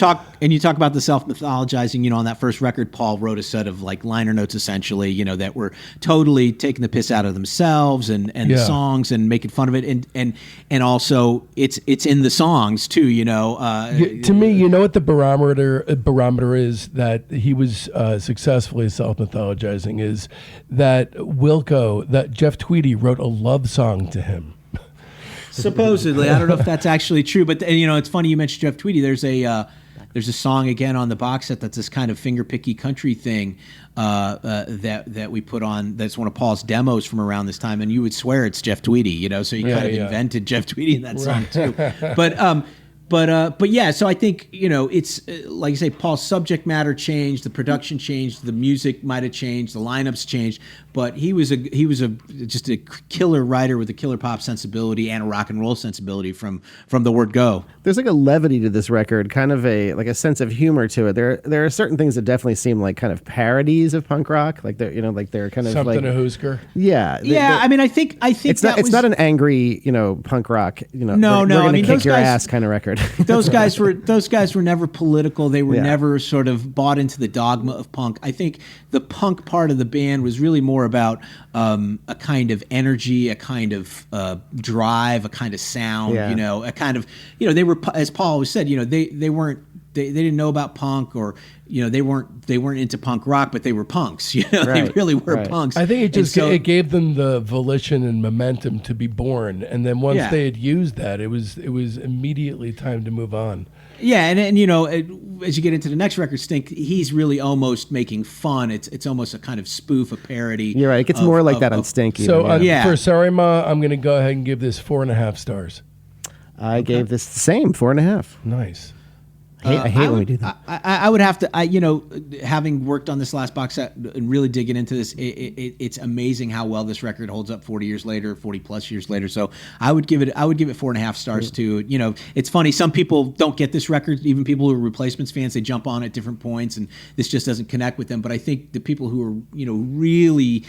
Speaker 3: talk about the self-mythologizing. On that first record, Paul wrote a set of like liner notes, essentially, that were totally taking the piss out of themselves and the songs and making fun of it, and also it's in the songs too.
Speaker 1: To me, what the barometer is that he was successfully self-mythologizing is that that Jeff Tweedy wrote a love song to him.
Speaker 3: Supposedly, I don't know if that's actually true, but it's funny you mentioned Jeff Tweedy. There's a song again on the box set that's this kind of fingerpicky country thing that we put on. That's one of Paul's demos from around this time, and you would swear it's Jeff Tweedy. So he kind of invented Jeff Tweedy in that song too. But yeah, so I think it's like you say, Paul's subject matter changed, the production changed, the music might have changed, the lineups changed, but he was just a killer writer with a killer pop sensibility and a rock and roll sensibility from the word go.
Speaker 2: there's like a levity to this record, kind of a sense of humor to it. There are certain things that definitely seem like kind of parodies of punk rock, like they're kind of
Speaker 1: Something
Speaker 2: like
Speaker 1: a Husker.
Speaker 2: yeah.
Speaker 3: I mean, I think
Speaker 2: It's not an angry, punk rock,
Speaker 3: No,
Speaker 2: we're
Speaker 3: no, I
Speaker 2: gonna
Speaker 3: mean,
Speaker 2: kick
Speaker 3: those
Speaker 2: your
Speaker 3: guys-
Speaker 2: ass kind of record.
Speaker 3: those guys were never political. They were
Speaker 2: Yeah.
Speaker 3: never sort of bought into the dogma of punk. I think the punk part of the band was really more about a kind of energy, a kind of drive, a kind of sound.
Speaker 2: Yeah.
Speaker 3: A kind of they were, as Paul always said. They weren't. They didn't know about punk, or they weren't into punk rock, but they were punks. They
Speaker 2: Right,
Speaker 3: really were
Speaker 2: right.
Speaker 3: punks.
Speaker 1: I think
Speaker 3: And so-
Speaker 1: it gave them the volition and momentum to be born, and then once
Speaker 3: Yeah.
Speaker 1: they had used that, it was immediately time to move on.
Speaker 3: Yeah, and as you get into the next record, Stink, he's really almost making fun. It's almost a kind of spoof, a parody.
Speaker 2: You're right. It gets more like that on Stink.
Speaker 1: So
Speaker 2: even, yeah.
Speaker 3: Yeah.
Speaker 1: for Sorry Ma, I'm going to go ahead and give this 4.5 stars.
Speaker 2: I gave this the same 4.5.
Speaker 1: Nice.
Speaker 2: I hate when we do that.
Speaker 3: I would have to, having worked on this last box set and really digging into this, it's amazing how well this record holds up 40 years later, 40 plus years later. So I would give it 4.5 stars too. It's funny. Some people don't get this record, even people who are Replacements fans, they jump on at different points and this just doesn't connect with them. But I think the people who are, really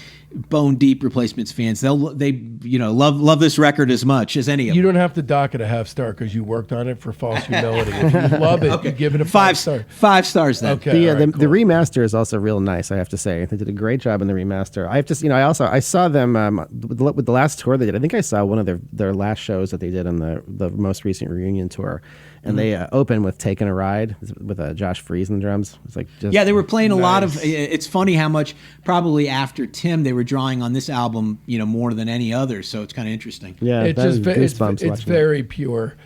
Speaker 3: bone deep Replacements fans, they love this record as much as any of
Speaker 1: You
Speaker 3: them.
Speaker 1: don't have to dock it a half star because you worked on it for false humility. If you love it, you give it a 5 star.
Speaker 3: 5 stars then.
Speaker 1: Okay.
Speaker 2: The,
Speaker 1: all right,
Speaker 2: the
Speaker 1: cool.
Speaker 2: remaster is also real nice, I have to say. They did a great job in the remaster. I have to, I saw them with the last tour they did. I think I saw one of their last shows that they did on the most recent reunion tour, and they opened with "Taking a Ride" with Josh Freese on the drums. It's like just,
Speaker 3: Yeah, they were playing a lot of.
Speaker 1: Nice.
Speaker 3: It's funny how much probably after Tim they were drawing on this album, more than any other. So it's kind of interesting.
Speaker 2: yeah.
Speaker 1: It's
Speaker 2: that
Speaker 1: just
Speaker 2: is
Speaker 1: it's
Speaker 2: goosebumps watching it.
Speaker 1: very pure.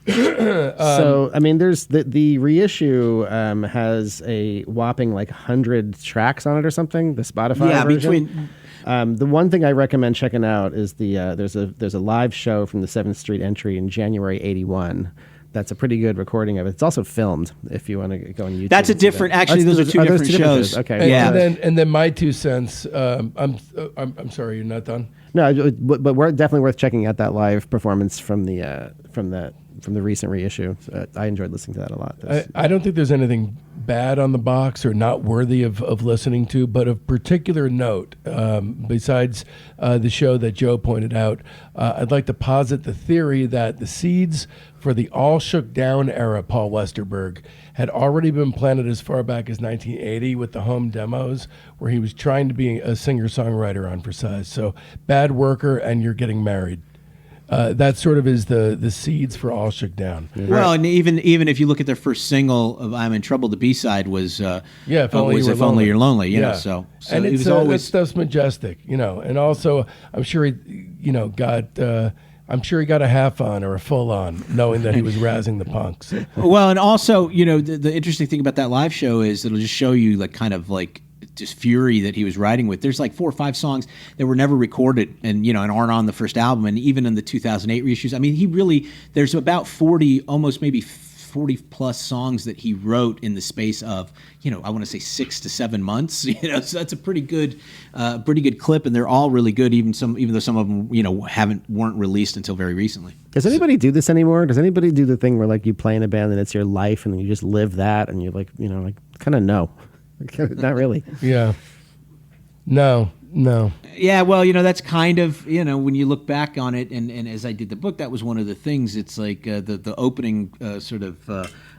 Speaker 2: So I mean, there's the reissue has a whopping 100 tracks on it or something. The Spotify
Speaker 3: Yeah,
Speaker 2: version. The one thing I recommend checking out is there's a live show from the 7th Street entry in January '81. That's a pretty good recording of it. It's also filmed if you want to go on YouTube.
Speaker 3: That's a
Speaker 2: and see that.
Speaker 3: different. Actually, those are two
Speaker 2: those
Speaker 3: different shows.
Speaker 2: Okay.
Speaker 1: And,
Speaker 3: Yeah.
Speaker 1: and then my 2 cents. I'm sorry, you're not done.
Speaker 2: No, but we're definitely worth checking out that live performance from the recent reissue. I enjoyed listening to that a lot.
Speaker 1: I don't think there's anything bad on the box or not worthy of listening to, but of particular note, besides the show that Joe pointed out, I'd like to posit the theory that the seeds for the All Shook Down era Paul Westerberg had already been planted as far back as 1980 with the home demos, where he was trying to be a singer-songwriter on For Size. So Bad Worker and You're Getting Married. That sort of is the seeds for All Shook Down.
Speaker 3: Well, and even if you look at their first single of "I'm in Trouble," the B-side was
Speaker 1: If Only You Were
Speaker 3: "If Only You're Lonely."
Speaker 1: Yeah.
Speaker 3: So
Speaker 1: and
Speaker 3: it
Speaker 1: it's
Speaker 3: was always.
Speaker 1: that stuff's majestic, and also I'm sure he, got. I'm sure he got a half on or a full on, knowing that he was razzing the punks.
Speaker 3: Well, and also, the interesting thing about that live show is it'll just show you just fury that he was writing with. There's 4 or 5 songs that were never recorded and aren't on the first album, and even in the 2008 reissues. I mean, there's about 40, almost maybe 40 plus songs that he wrote in the space of, I want to say 6 to 7 months. So that's a pretty good clip, and they're all really good. Even though some of them, weren't released until very recently.
Speaker 2: Does anybody do this anymore? Does anybody do the thing where you play in a band and it's your life and you just live that and you're kind of no, not really.
Speaker 1: Yeah. No.
Speaker 3: Yeah, well, that's kind of, when you look back on it, and as I did the book, that was one of the things. It's like the opening sort of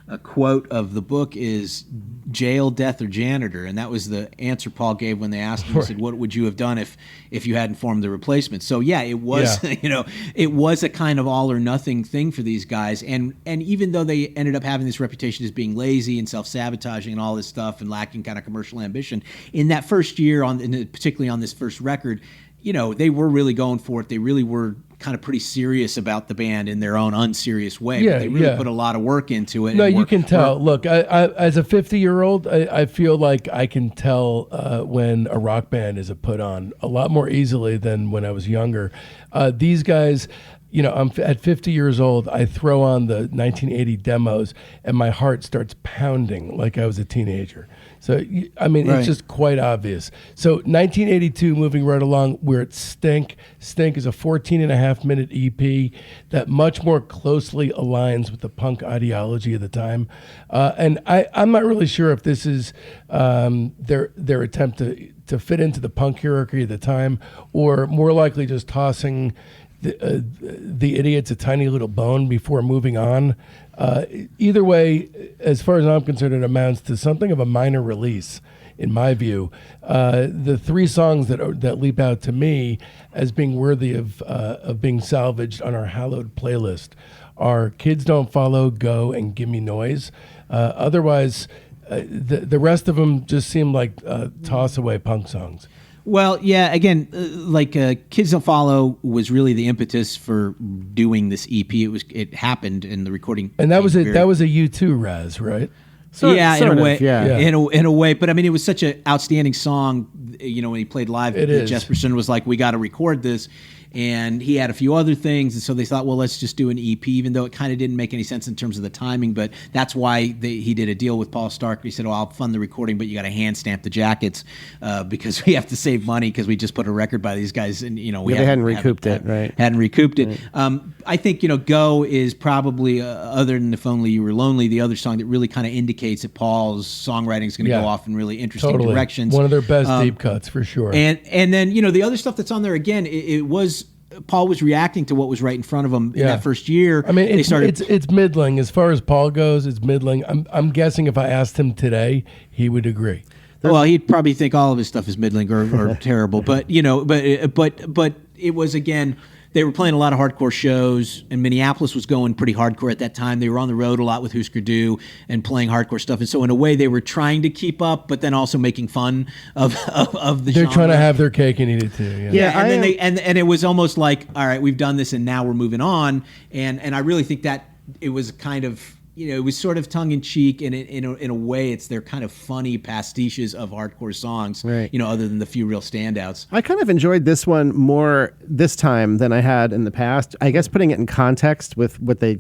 Speaker 3: a quote of the book is jail, death, or janitor, and that was the answer Paul gave when they asked him. He said, "What would you have done if you hadn't formed the Replacements?" So yeah, it was it was a kind of all or nothing thing for these guys, and even though they ended up having this reputation as being lazy and self-sabotaging and all this stuff and lacking kind of commercial ambition, in that first year, particularly on this first record, they were really going for it. They really were kind of pretty serious about the band in their own unserious way.
Speaker 1: Yeah,
Speaker 3: but they really
Speaker 1: yeah.
Speaker 3: put a lot of work into it.
Speaker 1: No,
Speaker 3: and
Speaker 1: you can tell. Look, I as a 50-year-old, I feel like I can tell when a rock band is a put on a lot more easily than when I was younger. These guys, I'm at 50 years old. I throw on the 1980 demos, and my heart starts pounding like I was a teenager. So,
Speaker 3: Right.
Speaker 1: it's just quite obvious. So 1982, moving right along, we're at Stink. Stink is a 14.5-minute EP that much more closely aligns with the punk ideology of the time. And I'm not really sure if this is their attempt to fit into the punk hierarchy of the time, or more likely just tossing the idiots a tiny little bone before moving on. Either way, as far as I'm concerned, it amounts to something of a minor release, in my view. The three songs that leap out to me as being worthy of being salvaged on our hallowed playlist are "Kids Don't Follow," "Go," and "Gimme Noise." Otherwise, the rest of them just seem like toss-away punk songs.
Speaker 3: Well, yeah. Again, "Kids Don't Follow" was really the impetus for doing this EP. It happened in the recording,
Speaker 1: and that was a U2 Raz, right?
Speaker 2: Sort
Speaker 3: in a
Speaker 2: of,
Speaker 3: way,
Speaker 2: yeah.
Speaker 3: In a way. But I mean, it was such an outstanding song. When he played live,
Speaker 1: It is.
Speaker 3: Jesperson was like, "We got to record this." And he had a few other things, and so they thought, well, let's just do an EP, even though it kind of didn't make any sense in terms of the timing. But that's why he did a deal with Paul Stark. He said, "Oh, I'll fund the recording, but you got to hand stamp the jackets because we have to save money because we just put a record by these guys, and they
Speaker 2: hadn't recouped it, right?
Speaker 3: Hadn't recouped it." I think "Go" is probably other than "If Only You Were Lonely," the other song that really kind of indicates that Paul's songwriting is going to go off in really interesting directions.
Speaker 1: One of their best deep cuts for sure.
Speaker 3: And then the other stuff that's on there again, it was. Paul was reacting to what was right in front of him in that first year.
Speaker 1: I mean, it's middling as far as Paul goes. It's middling. I'm guessing if I asked him today, he would agree.
Speaker 3: Well, he'd probably think all of his stuff is middling or terrible. But but it was, again, they were playing a lot of hardcore shows, and Minneapolis was going pretty hardcore at that time. They were on the road a lot with Husker Du and playing hardcore stuff, and so in a way they were trying to keep up, but then also making fun of the.
Speaker 1: They're
Speaker 3: genre.
Speaker 1: trying to have their cake and eat it too.
Speaker 3: Yeah, and then and it was almost like, all right, we've done this, and now we're moving on. And I really think that it was kind of. It was sort of tongue-in-cheek, and in a way, it's their kind of funny pastiches of hardcore songs,
Speaker 2: right.
Speaker 3: Other than the few real standouts.
Speaker 2: I kind of enjoyed this one more this time than I had in the past. I guess putting it in context with what they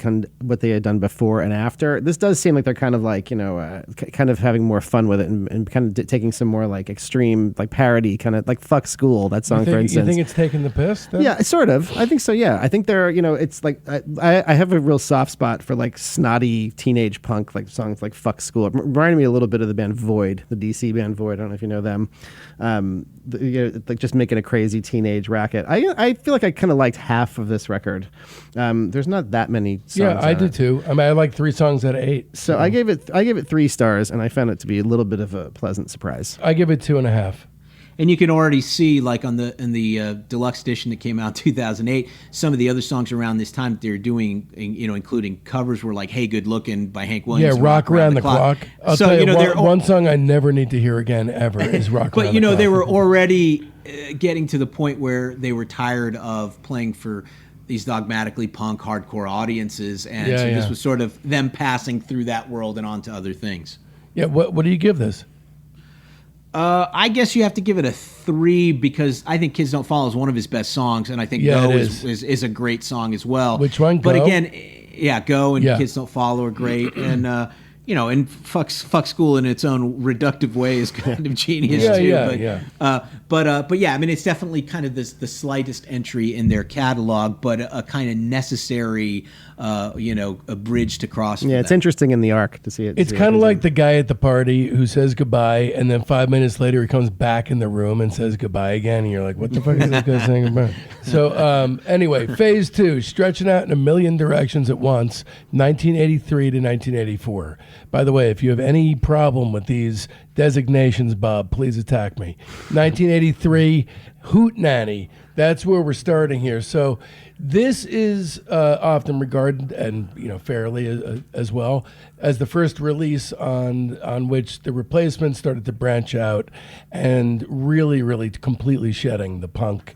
Speaker 2: had done before and after, this does seem like they're kind of like, kind of having more fun with it and kind of taking some more like extreme, like parody, kind of like "Fuck School," that song, for instance.
Speaker 1: You think it's taking the piss? Then?
Speaker 2: Yeah, sort of. I think so, yeah. I think they're, it's like, I have a real soft spot for like snotty teenage punk, like songs like "Fuck School." It reminded me a little bit of the band Void, the DC band Void. I don't know if you know them. Like just making a crazy teenage racket. I feel like I kind of liked half of this record. There's not that many songs.
Speaker 1: Yeah, I did too. I like 3 songs out of 8.
Speaker 2: So I gave it 3 stars, and I found it to be a little bit of a pleasant surprise.
Speaker 1: I give it 2.5.
Speaker 3: And you can already see, like in the deluxe edition that came out in 2008, some of the other songs around this time that they were doing, including covers, were like "Hey Good Looking" by Hank Williams.
Speaker 1: Yeah, "Rock Around the Clock." I'll tell you, one song I never need to hear again ever is "Rock Around the Clock."
Speaker 3: But they were already getting to the point where they were tired of playing for these dogmatically punk hardcore audiences, and this was sort of them passing through that world and on to other things.
Speaker 1: Yeah, what do you give this?
Speaker 3: I guess you have to give it a 3 because I think "Kids Don't Follow" is one of his best songs, and I think "Go" is a great song as well.
Speaker 1: Which one?
Speaker 3: But
Speaker 1: Go?
Speaker 3: Again, "Go" and "Kids Don't Follow" are great, and and fuck School in its own reductive way is kind of genius too. But yeah, I mean, it's definitely kind of the slightest entry in their catalog, but a kind of necessary, a bridge to cross.
Speaker 2: Yeah, it's interesting in the arc to see it.
Speaker 1: It's kind of like the guy at the party who says goodbye, and then 5 minutes later he comes back in the room and says goodbye again, and you're like, what the fuck is this guy saying goodbye? So anyway, phase 2, stretching out in a million directions at once, 1983 to 1984. By the way, if you have any problem with these designations, Bob, please attack me. 1983, Hootenanny. That's where we're starting here. So this is often regarded, and fairly as well, as the first release on which the Replacements started to branch out and really, really completely shedding the punk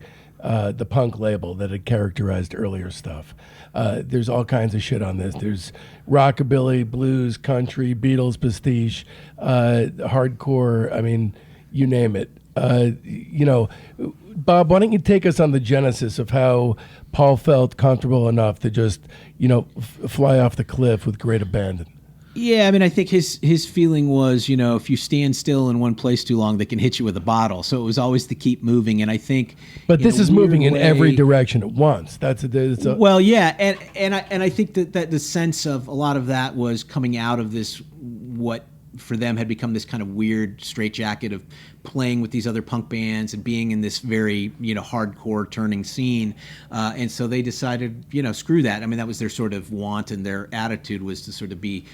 Speaker 1: label that had characterized earlier stuff. There's all kinds of shit on this. There's rockabilly, blues, country, Beatles pastiche, hardcore. I mean, you name it. Bob, why don't you take us on the genesis of how Paul felt comfortable enough to just, fly off the cliff with great abandon?
Speaker 3: Yeah, I mean, I think his feeling was, if you stand still in one place too long, they can hit you with a bottle. So it was always to keep moving, and I think.
Speaker 1: But this is moving in every direction at once.
Speaker 3: Well, yeah, and I think that the sense of a lot of that was coming out of this what for them had become this kind of weird straitjacket of playing with these other punk bands and being in this very hardcore turning scene, and so they decided screw that. I mean, that was their sort of want, and their attitude was to sort of be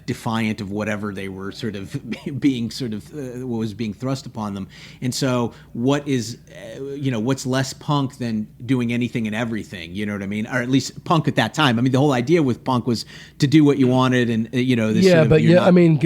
Speaker 3: defiant of whatever they were sort of being what was being thrust upon them. And so what is what's less punk than doing anything and everything, you know what I mean, or at least punk at that time. I mean, the whole idea with punk was to do what you wanted, and
Speaker 1: I mean,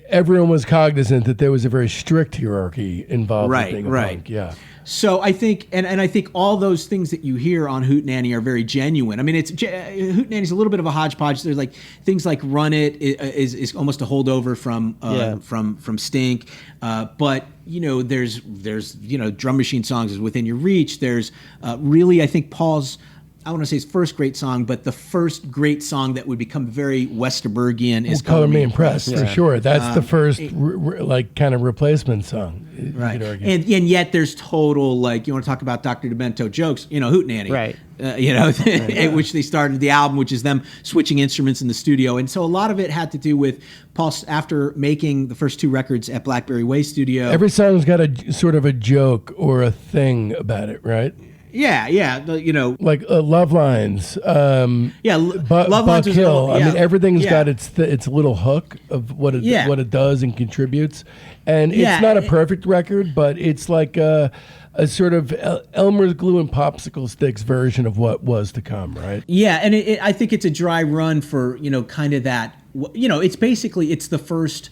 Speaker 1: everyone was cognizant that there was a very strict hierarchy involved in being a punk. Yeah.
Speaker 3: So I think, and I think all those things that you hear on Hootenanny are very genuine. I mean, Hootenanny's a little bit of a hodgepodge. There's like things like "Run It" is almost a holdover from Stink, but there's drum machine songs is within your reach. There's really, I think Paul's, I want to say his first great song, but the first great song that would become very Westerbergian is
Speaker 1: "Color Me Impressed" for sure. That's the first kind of replacement song,
Speaker 3: right? And yet there's total, like, you want to talk about Dr. Demento jokes, Hootenanny,
Speaker 2: right?
Speaker 3: Which they started the album, which is them switching instruments in the studio, and so a lot of it had to do with Paul after making the first two records at Blackberry Way Studio.
Speaker 1: Every song's got a sort of a joke or a thing about it, right?
Speaker 3: Yeah,
Speaker 1: like Love Lines.
Speaker 3: Love Lines was
Speaker 1: Hill. I mean, everything's got its little hook of what it does and contributes, and it's not a perfect record, but it's like a sort of Elmer's glue and popsicle sticks version of what was to come, right?
Speaker 3: Yeah, and I think it's a dry run for kind of that. It's the first.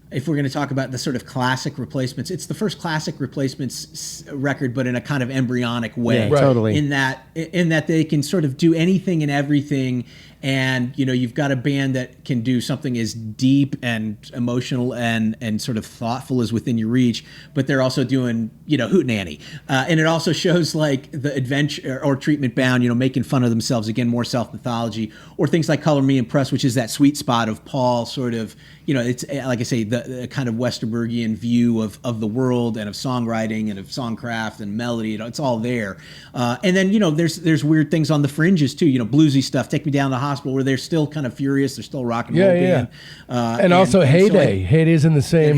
Speaker 3: If we're going to talk about the sort of classic replacements, it's the first classic replacements record, but in a kind of embryonic way.
Speaker 2: Yeah, right. Totally.
Speaker 3: In that they can sort of do anything and everything, and you've got a band that can do something as deep and emotional and sort of thoughtful as within your reach, but they're also doing Hootenanny, and it also shows like the adventure or Treatment Bound, making fun of themselves again, more self mythology, or things like Color Me Impressed, which is that sweet spot of Paul sort of. It's like I say, the kind of Westerbergian view of the world and of songwriting and of songcraft and melody. It's all there. And then there's weird things on the fringes too. Bluesy stuff. Take Me Down to the Hospital, where they're still kind of furious. They're still rock and roll band.
Speaker 1: And also Heyday. Heyday's in the same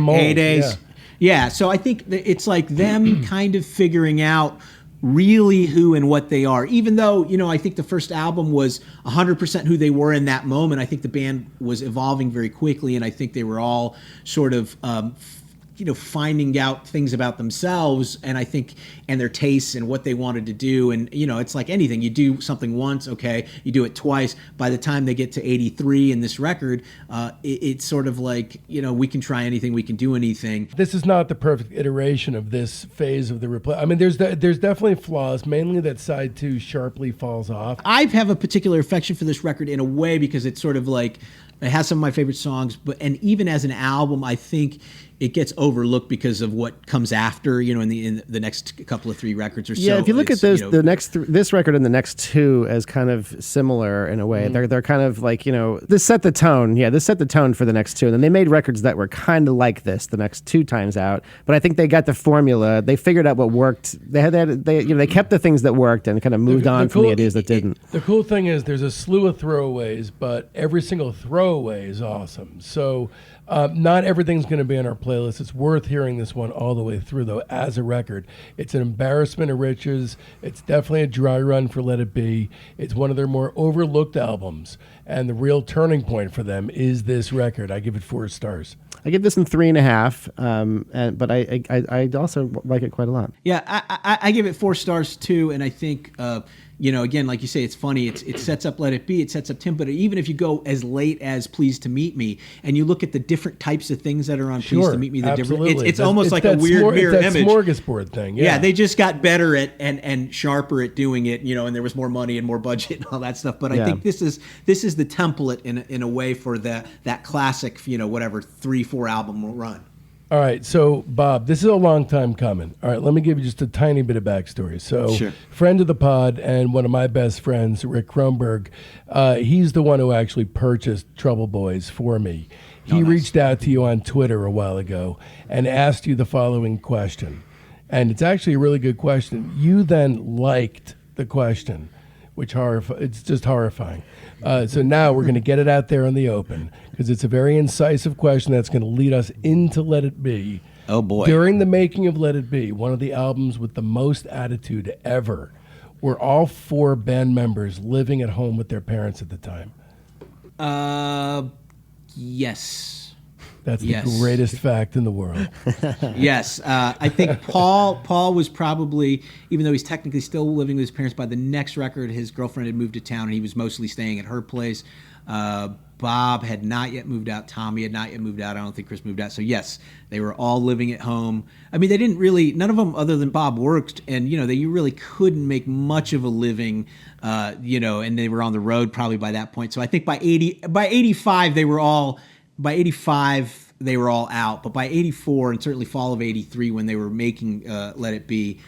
Speaker 1: mold.
Speaker 3: Heydays. Yeah. So I think that it's like them kind of figuring out really who and what they are, even though I think the first album was 100% who they were in that moment. I think the band was evolving very quickly, and I think they were all sort of finding out things about themselves, and I think and their tastes and what they wanted to do. And it's like anything, you do something once, okay, you do it twice. By the time they get to 83 in this record, it's sort of like we can try anything, we can do anything.
Speaker 1: This is not the perfect iteration of this phase of the replay. I mean, there's definitely flaws, mainly that side 2 sharply falls off.
Speaker 3: I have a particular affection for this record in a way because it's sort of like it has some of my favorite songs, and even as an album, I think it gets overlooked because of what comes after, in the next couple of 3 records or so.
Speaker 2: Yeah, if you look at those, the next this record and the next 2 as kind of similar in a way. Mm-hmm. They're kind of like this set the tone. Yeah, this set the tone for the next 2, and then they made records that were kind of like this the next 2 times out. But I think they got the formula. They figured out what worked. They kept the things that worked and kind of moved on from the ideas that didn't.
Speaker 1: The cool thing is there's a slew of throwaways, but every single throwaway is awesome. So. Not everything's going to be on our playlist. It's worth hearing this one all the way through, though, as a record. It's an embarrassment of riches. It's definitely a dry run for Let It Be. It's one of their more overlooked albums, and the real turning point for them is this record. I give it 4 stars.
Speaker 2: I give this one 3.5, but I also like it quite a lot.
Speaker 3: Yeah, I give it 4 stars too, and I think again, like you say, it's funny. It sets up Let It Be, it sets up Tim, but even if you go as late as Pleased to Meet Me, and you look at the different types of things that are on Pleased to Meet Me, it's almost like a weird mirror image.
Speaker 1: It's that smorgasbord thing.
Speaker 3: Yeah, they just got better at and sharper at doing it, and there was more money and more budget and all that stuff. But I think this is the template in a way for that classic, 3-4 album run.
Speaker 1: All right, so Bob, this is a long time coming. All right, let me give you just a tiny bit of backstory. So,
Speaker 3: Sure.
Speaker 1: friend of the pod and one of my best friends, Rick Kronberg, he's the one who actually purchased Trouble Boys for me. He reached out to you on Twitter a while ago and asked you the following question. And it's actually a really good question. You then liked the question, which it's just horrifying. So now we're going to get it out there in the open because it's a very incisive question that's going to lead us into Let It Be.
Speaker 3: Oh, boy.
Speaker 1: During the making of Let It Be, one of the albums with the most attitude ever, were all 4 band members living at home with their parents at the time?
Speaker 3: Yes.
Speaker 1: That's the greatest fact in the world.
Speaker 3: Yes. I think Paul was probably, even though he's technically still living with his parents, by the next record, his girlfriend had moved to town and he was mostly staying at her place. Bob had not yet moved out. Tommy had not yet moved out. I don't think Chris moved out. So yes, they were all living at home. I mean, they didn't really, none of them other than Bob worked, and you really couldn't make much of a living, and they were on the road probably by that point. So I think by 85 they were all out, but by 84 and certainly fall of 83 when they were making Let It Be,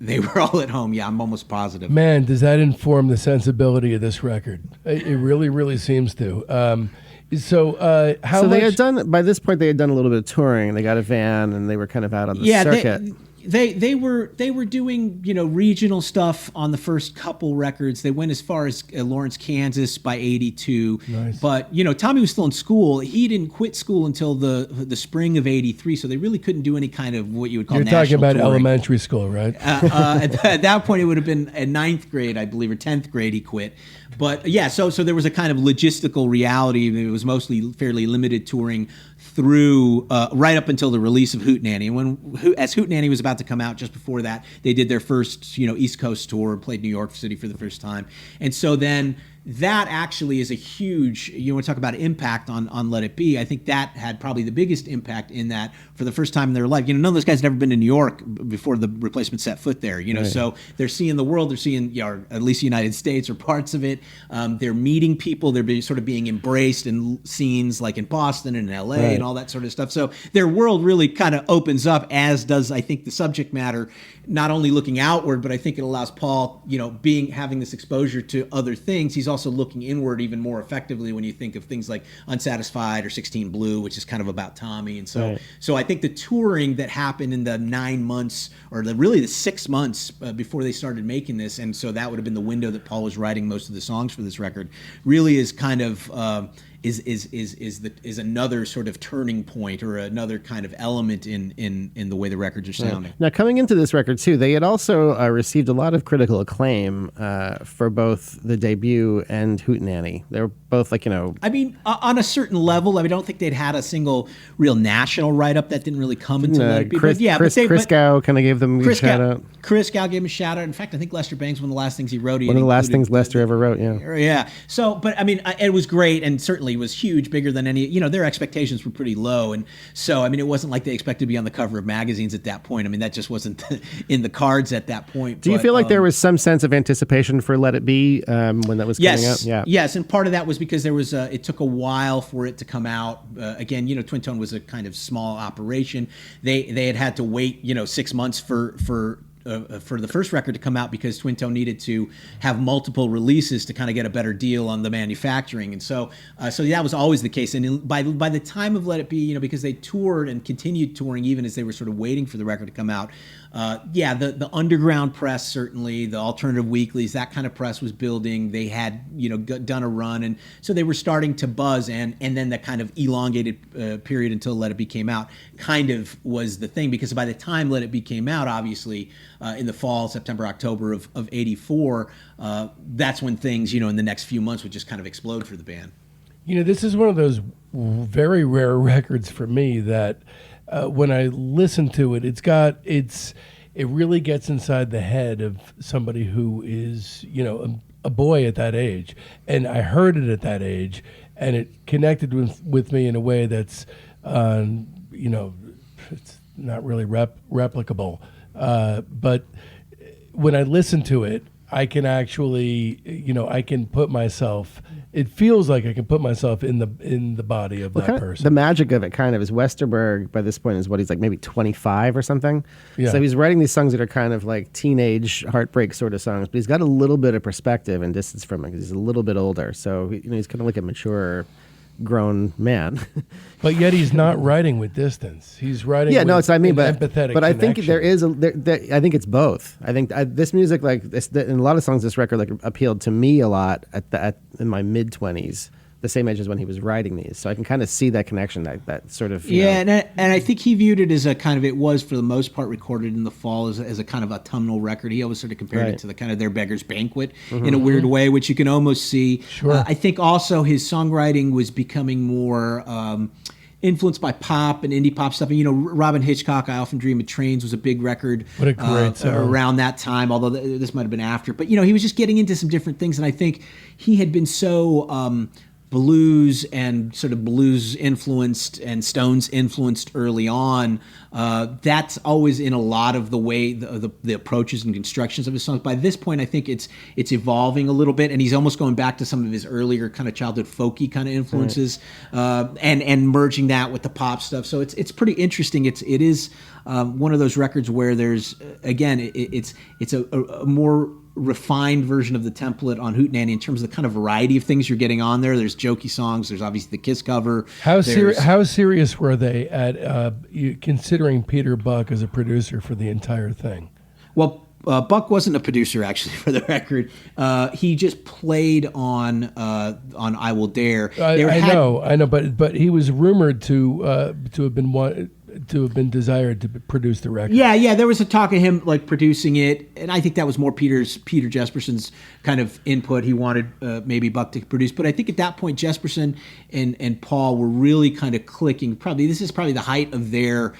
Speaker 3: they were all at home. Yeah, I'm almost positive.
Speaker 1: Man, does that inform the sensibility of this record? It really, really seems to. So
Speaker 2: they had done, by this point, they had done a little bit of touring. They got a van and they were kind of out on the circuit.
Speaker 3: They were doing regional stuff on the first couple records. They went as far as Lawrence, Kansas by 82.
Speaker 1: Nice.
Speaker 3: But Tommy was still in school. He didn't quit school until the spring of 83. So they really couldn't do any kind of what you would call national touring.
Speaker 1: You're talking about elementary school, right?
Speaker 3: At that point, it would have been in 9th grade, I believe, or 10th grade. He quit. But yeah, so there was a kind of logistical reality. It was mostly fairly limited touring through right up until the release of Hootenanny. And as Hootenanny was about to come out, just before that, they did their first East Coast tour, played New York City for the first time. And so then that actually is a huge, you want to talk about impact on Let It Be. I think that had probably the biggest impact in that for the first time in their life. None of those guys had ever been to New York before the Replacement set foot there.
Speaker 1: Right.
Speaker 3: So they're seeing the world, they're seeing, or at least the United States or parts of it. They're meeting people, they're being embraced in scenes like in Boston and in LA and all that sort of stuff. So their world really kind of opens up, as does, I think, the subject matter, not only looking outward, but I think it allows Paul, having this exposure to other things. He's also looking inward even more effectively when you think of things like Unsatisfied or 16 Blue, which is kind of about Tommy. And so I think the touring that happened in the 9 months, or really the 6 months before they started making this, and so that would have been the window that Paul was writing most of the songs for this record, really is kind of is another sort of turning point or another kind of element in the way the records are sounding.
Speaker 2: Now, coming into this record too, they had also received a lot of critical acclaim for both the debut and Hootenanny. They were both I mean, on a certain level. I don't think they'd had a single real national write-up. That didn't really come until Let It Be. Chris Gow kind of gave them a shout out.
Speaker 3: Chris Gow gave him a shout out. In fact, I think Lester Bangs, one of the last things he wrote.
Speaker 2: One of the last things Lester ever wrote. Yeah.
Speaker 3: Yeah. So, but I mean, it was great, and certainly was huge, bigger than any. Their expectations were pretty low, and so I mean, it wasn't like they expected to be on the cover of magazines at that point. I mean, that just wasn't in the cards at that point.
Speaker 2: Do you feel like there was some sense of anticipation for Let It Be when that was coming out?
Speaker 3: Yeah. Yes, and part of that was because there was it took a while for it to come out. Again, Twin Tone was a kind of small operation. They had to wait 6 months for the first record to come out because Twin Tone needed to have multiple releases to kind of get a better deal on the manufacturing, and so that was always the case. And by the time of Let It Be, because they toured and continued touring even as they were sort of waiting for the record to come out. The underground press, certainly the alternative weeklies, that kind of press was building. They had done a run, and so they were starting to buzz, and then that kind of elongated period until Let It Be came out kind of was the thing, because by the time Let It Be came out, obviously in the fall, September, October of 84, that's when things in the next few months would just kind of explode for the band.
Speaker 1: This is one of those very rare records for me that when I listen to it, it really gets inside the head of somebody who is, a boy at that age. And I heard it at that age, and it connected with me in a way that's, it's not really replicable. But when I listen to it, I can actually, I can put myself. It feels like I can put myself in the body of that person.
Speaker 2: The magic of it kind of is Westerberg by this point is what he's like maybe 25 or something.
Speaker 1: Yeah.
Speaker 2: So he's writing these songs that are kind of like teenage heartbreak sort of songs, but he's got a little bit of perspective and distance from it because he's a little bit older. So he's kind of like a mature, grown man.
Speaker 1: But yet he's not writing with distance. He's writing.
Speaker 2: Yeah,
Speaker 1: with
Speaker 2: no, it's I mean, but
Speaker 1: empathetic.
Speaker 2: But I think
Speaker 1: connection.
Speaker 2: there is I think it's both. I think this music, like in a lot of songs, this record like appealed to me a lot in my mid-20s, the same age as when he was writing these. So I can kind of see that connection, that sort of
Speaker 3: and I think he viewed it as a kind of, it was for the most part recorded in the fall as a kind of autumnal record. He always sort of compared it to the kind of their Beggar's Banquet in a weird way, which you can almost see.
Speaker 1: Sure.
Speaker 3: I think also his songwriting was becoming more influenced by pop and indie pop stuff. And, Robin Hitchcock, I Often Dream of Trains was a big record.
Speaker 1: What a great song.
Speaker 3: Around that time, although this might have been after. But, he was just getting into some different things. And I think he had been so blues and sort of blues influenced and Stones influenced early on. That's always in a lot of the way the approaches and constructions of his songs. By this point, I think it's evolving a little bit, and he's almost going back to some of his earlier kind of childhood folky kind of influences, and merging that with the pop stuff. So it's pretty interesting. It is one of those records where there's again it's a more refined version of the template on Hootenanny in terms of the kind of variety of things you're getting on there. There's jokey songs. There's obviously the Kiss cover.
Speaker 1: How serious were they at considering Peter Buck as a producer for the entire thing?
Speaker 3: Well, Buck wasn't a producer actually for the record. He just played on I Will Dare.
Speaker 1: I know, but he was rumored to have been desired to produce the record.
Speaker 3: Yeah, there was a talk of him like producing it, and I think that was more Peter Jesperson's kind of input. He wanted maybe Buck to produce, but I think at that point Jesperson and Paul were really kind of clicking. This is probably the height of their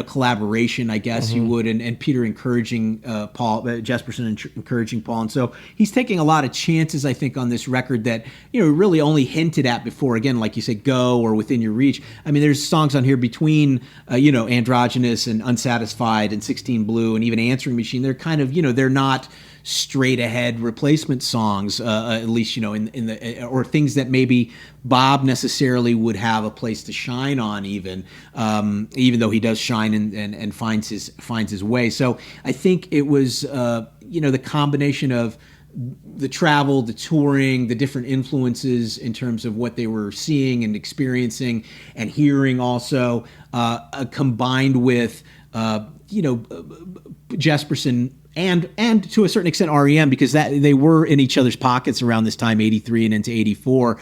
Speaker 3: collaboration, I guess you would, and Peter encouraging Jesperson encouraging Paul, and so he's taking a lot of chances, I think, on this record that really only hinted at before. Again, like you said, Go or Within Your Reach. I mean, there's songs on here between Androgynous and Unsatisfied and 16 Blue and even Answering Machine. They're kind of they're not straight ahead replacement songs, at least in the or things that maybe Bob necessarily would have a place to shine on, even though he does shine and finds his way. So I think it was the combination of the travel, the touring, the different influences in terms of what they were seeing and experiencing and hearing, also combined with Jesperson. And to a certain extent REM, because they were in each other's pockets around this time, 83 and into 84.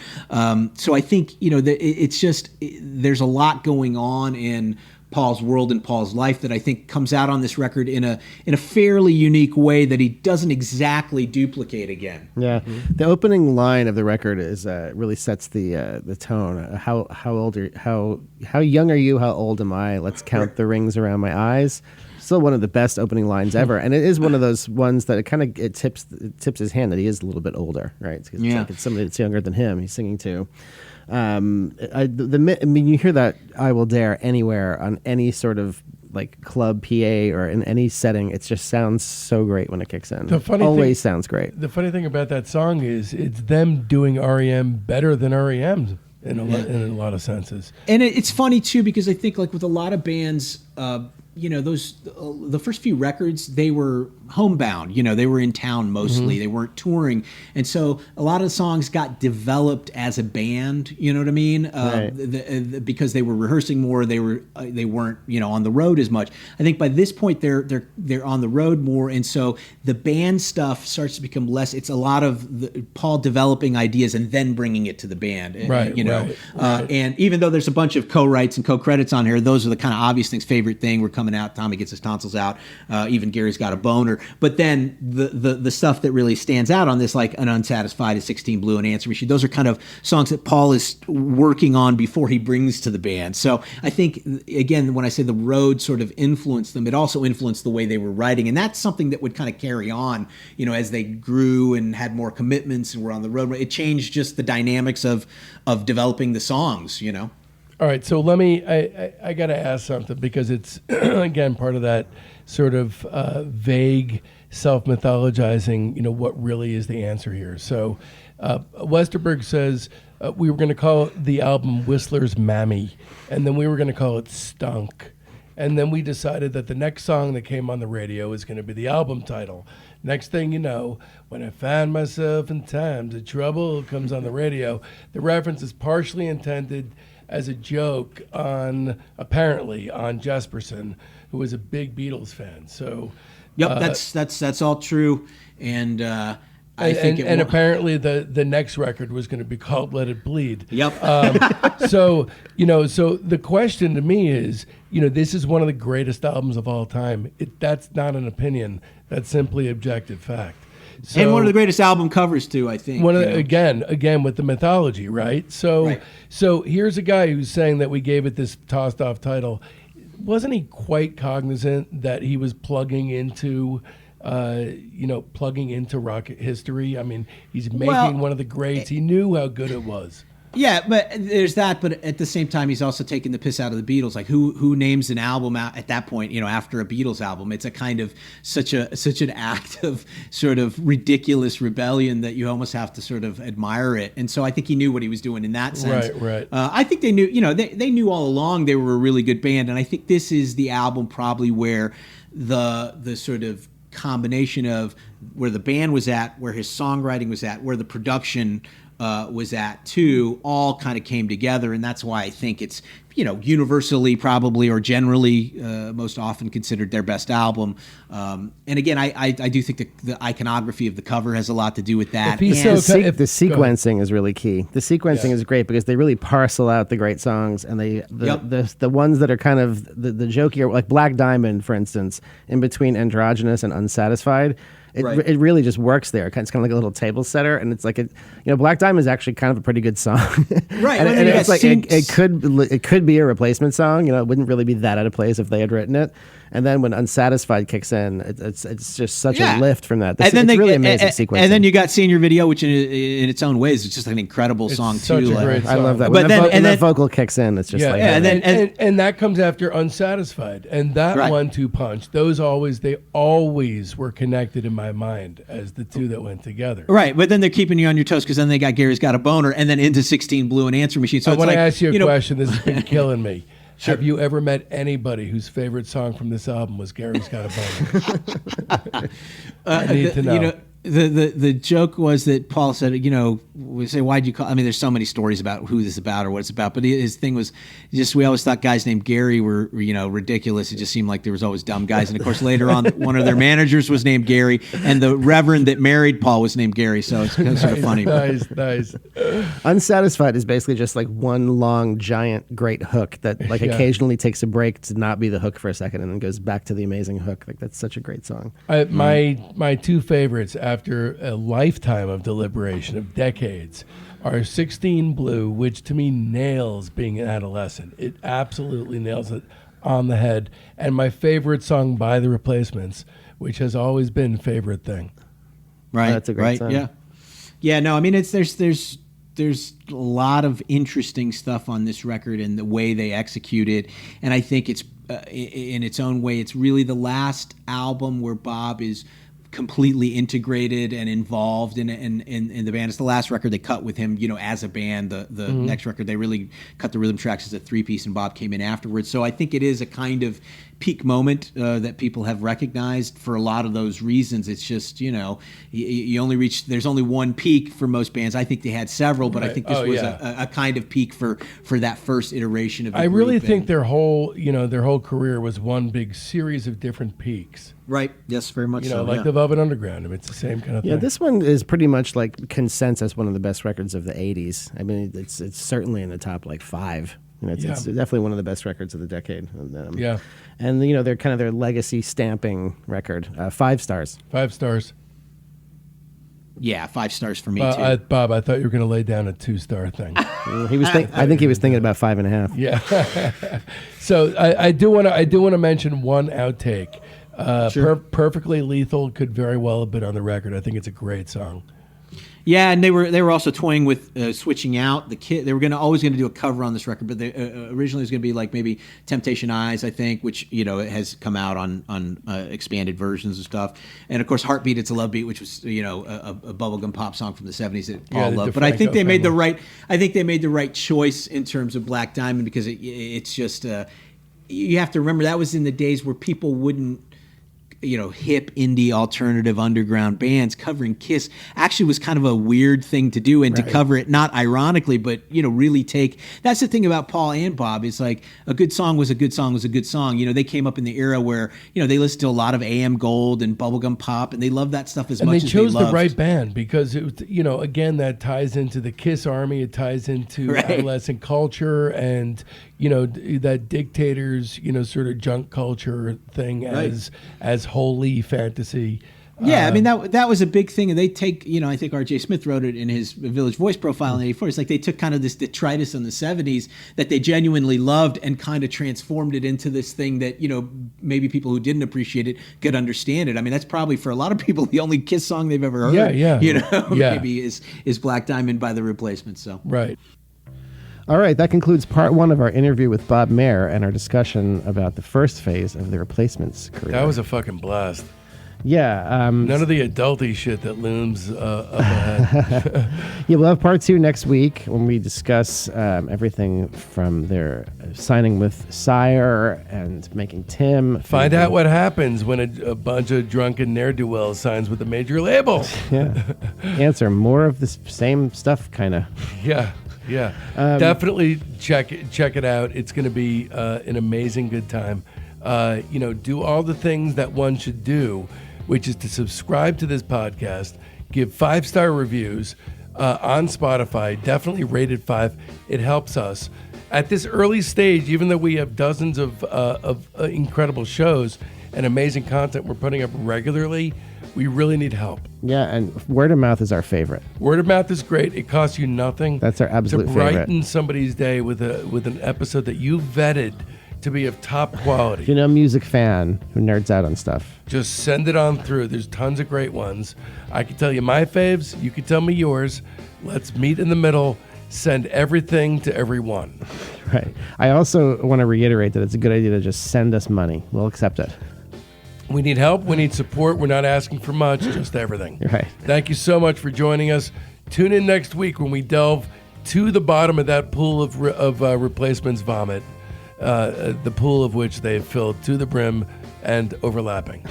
Speaker 3: So I think it's just there's a lot going on in Paul's world and Paul's life that I think comes out on this record in a fairly unique way that he doesn't exactly duplicate again.
Speaker 2: Yeah, the opening line of the record is really sets the tone. How young are you? How old am I? Let's count the rings around my eyes. Still one of the best opening lines ever, and it is one of those ones that it tips his hand that he is a little bit older, right? It's somebody that's younger than him. He's singing to. You hear that I Will Dare anywhere on any sort of like club PA or in any setting. It just sounds so great when it kicks in. Sounds great.
Speaker 1: The funny thing about that song is it's them doing REM better than REM in a lot of senses.
Speaker 3: And it's funny too, because I think like with a lot of bands, the first few records, they were homebound. They were in town mostly. They weren't touring, and so a lot of the songs got developed as a band. You know what I mean? Right. Because they were rehearsing more. They weren't on the road as much. I think by this point they're on the road more, and so the band stuff starts to become less. It's a lot of Paul developing ideas and then bringing it to the band.
Speaker 1: Right.
Speaker 3: Right. And even though there's a bunch of co-writes and co-credits on here, those are the kind of obvious things. Favorite Thing, We're Coming Out, Tommy Gets His Tonsils Out, even Gary's Got a Boner. But then the stuff that really stands out on this, like An Unsatisfied, A 16 Blue, and Answer Machine, those are kind of songs that Paul is working on before he brings to the band. So I think, again, when I say the road sort of influenced them, it also influenced the way they were writing. And that's something that would kind of carry on, as they grew and had more commitments and were on the road. It changed just the dynamics of developing the songs,
Speaker 1: All right, so I got to ask something, because it's, again, part of that sort of vague self-mythologizing, what really is the answer here. So Westerberg says we were going to call the album Whistler's Mammy, and then we were going to call it Stunk. And then we decided that the next song that came on the radio is going to be the album title. Next thing you know, when I find myself in times of trouble comes on the radio, the reference is partially intended as a joke apparently on Jesperson, who was a big Beatles fan. So,
Speaker 3: yep, that's all true. And I think
Speaker 1: apparently the next record was going to be called Let It Bleed.
Speaker 3: Yep.
Speaker 1: So the question to me is, this is one of the greatest albums of all time. That's not an opinion. That's simply objective fact. So,
Speaker 3: and one of the greatest album covers too, I think.
Speaker 1: Again with the mythology, right? So
Speaker 3: Right.
Speaker 1: So here's a guy who's saying that we gave it this tossed off title. Wasn't he quite cognizant that he was plugging into rock history? I mean, he's making one of the greats. He knew how good it was.
Speaker 3: Yeah, but there's that. But at the same time, he's also taking the piss out of the Beatles. Like, who names an album out at that point? After a Beatles album, it's a kind of such an act of sort of ridiculous rebellion that you almost have to sort of admire it. And so I think he knew what he was doing in that sense.
Speaker 1: Right.
Speaker 3: I think they knew. They knew all along they were a really good band. And I think this is the album probably where the sort of combination of where the band was at, where his songwriting was at, where the production was at too, all kind of came together. And that's why I think it's, universally probably or generally most often considered their best album. And again, I do think the iconography of the cover has a lot to do with that.
Speaker 2: The sequencing is really key. The sequencing is great because they really parcel out the great songs, and the ones that are kind of the jokier, like Black Diamond, for instance, in between Androgynous and Unsatisfied. It really just works there. It's kind of like a little table setter, and it's like Black Diamond is actually kind of a pretty good song,
Speaker 3: right?
Speaker 2: and it's like it could be a replacement song. It wouldn't really be that out of place if they had written it. And then when Unsatisfied kicks in, it's just such a lift from that. It's really amazing sequencing.
Speaker 3: And then you got Senior Video, which in its own ways is just an incredible song too.
Speaker 1: I
Speaker 2: love that. When the vocal kicks in, it's just
Speaker 1: and that comes after Unsatisfied, and that 1-2 punch. They always were connected in my mind as the two that went together.
Speaker 3: Right, but then they're keeping you on your toes because then they got Gary's Got a Boner, and then into 16 Blue and Answer Machine. So
Speaker 1: I want to ask you a question. This has been killing me. Sure. Have you ever met anybody whose favorite song from this album was Gary's Got a Boner? I need to know.
Speaker 3: The joke was that Paul said, we say, why'd you call? I mean, there's so many stories about who this is about or what it's about, but his thing was just, we always thought guys named Gary were, ridiculous. It just seemed like there was always dumb guys. And of course, later on, one of their managers was named Gary, and the reverend that married Paul was named Gary. So it's kind of sort of funny.
Speaker 1: Nice.
Speaker 2: Unsatisfied is basically just like one long, giant, great hook that occasionally takes a break to not be the hook for a second and then goes back to the amazing hook. Like, that's such a great song.
Speaker 1: My two favorites after a lifetime of deliberation, of decades, are 16 Blue, which to me nails being an adolescent. It absolutely nails it on the head. And my favorite song by The Replacements, which has always been Favorite Thing.
Speaker 3: Right.
Speaker 2: That's a great song.
Speaker 3: Yeah. Yeah, no, I mean, there's a lot of interesting stuff on this record and the way they execute it. And I think it's, in its own way, it's really the last album where Bob is completely integrated and involved in the band. It's the last record they cut with him, as a band. The next record, they really cut the rhythm tracks as a three-piece, and Bob came in afterwards. So I think it is a kind of peak moment that people have recognized for a lot of those reasons. It's just, you only reach, there's only one peak for most bands. I think they had several, but I think this was a kind of peak for that first iteration of the group.
Speaker 1: I really think their whole career was one big series of different peaks.
Speaker 3: Right. Yes, very much so.
Speaker 1: Like the Velvet Underground. I mean, it's the same kind of thing.
Speaker 2: Yeah, this one is pretty much like consensus one of the best records of the 80s. I mean, it's certainly in the top 5. It's definitely one of the best records of the decade. And they're kind of their legacy stamping record. 5 stars.
Speaker 1: 5 stars.
Speaker 3: Yeah, 5 stars for me too.
Speaker 1: Bob, I thought you were going to lay down a 2-star thing.
Speaker 2: I think he was thinking about 5.5.
Speaker 1: Yeah. So I do want to mention one outtake.
Speaker 3: Sure.
Speaker 1: Perfectly Lethal could very well have been on the record. I think it's a great song.
Speaker 3: Yeah, and they were also toying with switching out the kit. They were always going to do a cover on this record, but they, originally it was going to be like maybe Temptation Eyes, I think, which it has come out on expanded versions and stuff. And of course, Heartbeat, It's a Love Beat, which was a bubblegum pop song from the '70s that Paul loved. But I think they made the right choice in terms of Black Diamond, because it's just you have to remember that was in the days where people wouldn't. Hip indie alternative underground bands covering Kiss actually was kind of a weird thing to do, and to cover it not ironically, but really take. That's the thing about Paul and Bob, is like a good song was a good song was a good song. They came up in the era where they listened to a lot of AM Gold and bubblegum pop, and they loved that stuff as much as they loved. And they chose the right
Speaker 1: band, because it was again, that ties into the Kiss Army, it ties into adolescent culture, and that Dictators sort of junk culture thing as holy fantasy.
Speaker 3: Yeah, I mean that was a big thing, and they take I think R.J. Smith wrote it in his Village Voice profile in '84. It's like they took kind of this detritus in the '70s that they genuinely loved and kind of transformed it into this thing that maybe people who didn't appreciate it could understand it. I mean, that's probably for a lot of people the only Kiss song they've ever heard. Maybe is Black Diamond by the Replacements. So
Speaker 1: right.
Speaker 2: All right, that concludes part 1 of our interview with Bob Mehr and our discussion about the first phase of the Replacements career.
Speaker 1: That was a fucking blast.
Speaker 2: Yeah.
Speaker 1: None of the adulty shit that looms up ahead.
Speaker 2: Yeah, we'll have part 2 next week when we discuss everything from their signing with Sire and making Tim.
Speaker 1: Find out what happens when a bunch of drunken ne'er-do-wells signs with a major label.
Speaker 2: Yeah. Answer more of the same stuff, kind of.
Speaker 1: Yeah. Yeah, definitely check it out. It's going to be an amazing good time. Do all the things that one should do, which is to subscribe to this podcast, give 5-star reviews on Spotify. Definitely rate it 5. It helps us at this early stage. Even though we have dozens of incredible shows and amazing content we're putting up regularly, we really need help.
Speaker 2: Yeah, and word of mouth is our favorite.
Speaker 1: Word of mouth is great. It costs you nothing.
Speaker 2: That's our absolute favorite.
Speaker 1: To brighten somebody's day with an episode that you vetted to be of top quality.
Speaker 2: If you know a music fan who nerds out on stuff,
Speaker 1: just send it on through. There's tons of great ones. I can tell you my faves. You can tell me yours. Let's meet in the middle. Send everything to everyone.
Speaker 2: Right. I also want to reiterate that it's a good idea to just send us money. We'll accept it.
Speaker 1: We need help. We need support. We're not asking for much, just everything.
Speaker 2: Right.
Speaker 1: Thank you so much for joining us. Tune in next week when we delve to the bottom of that pool of Replacements vomit, the pool of which they've filled to the brim and overlapping.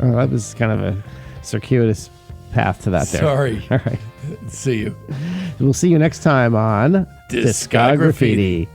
Speaker 2: Oh, that was kind of a circuitous path to that there.
Speaker 1: Sorry.
Speaker 2: All right.
Speaker 1: See you.
Speaker 2: We'll see you next time on
Speaker 1: Discography.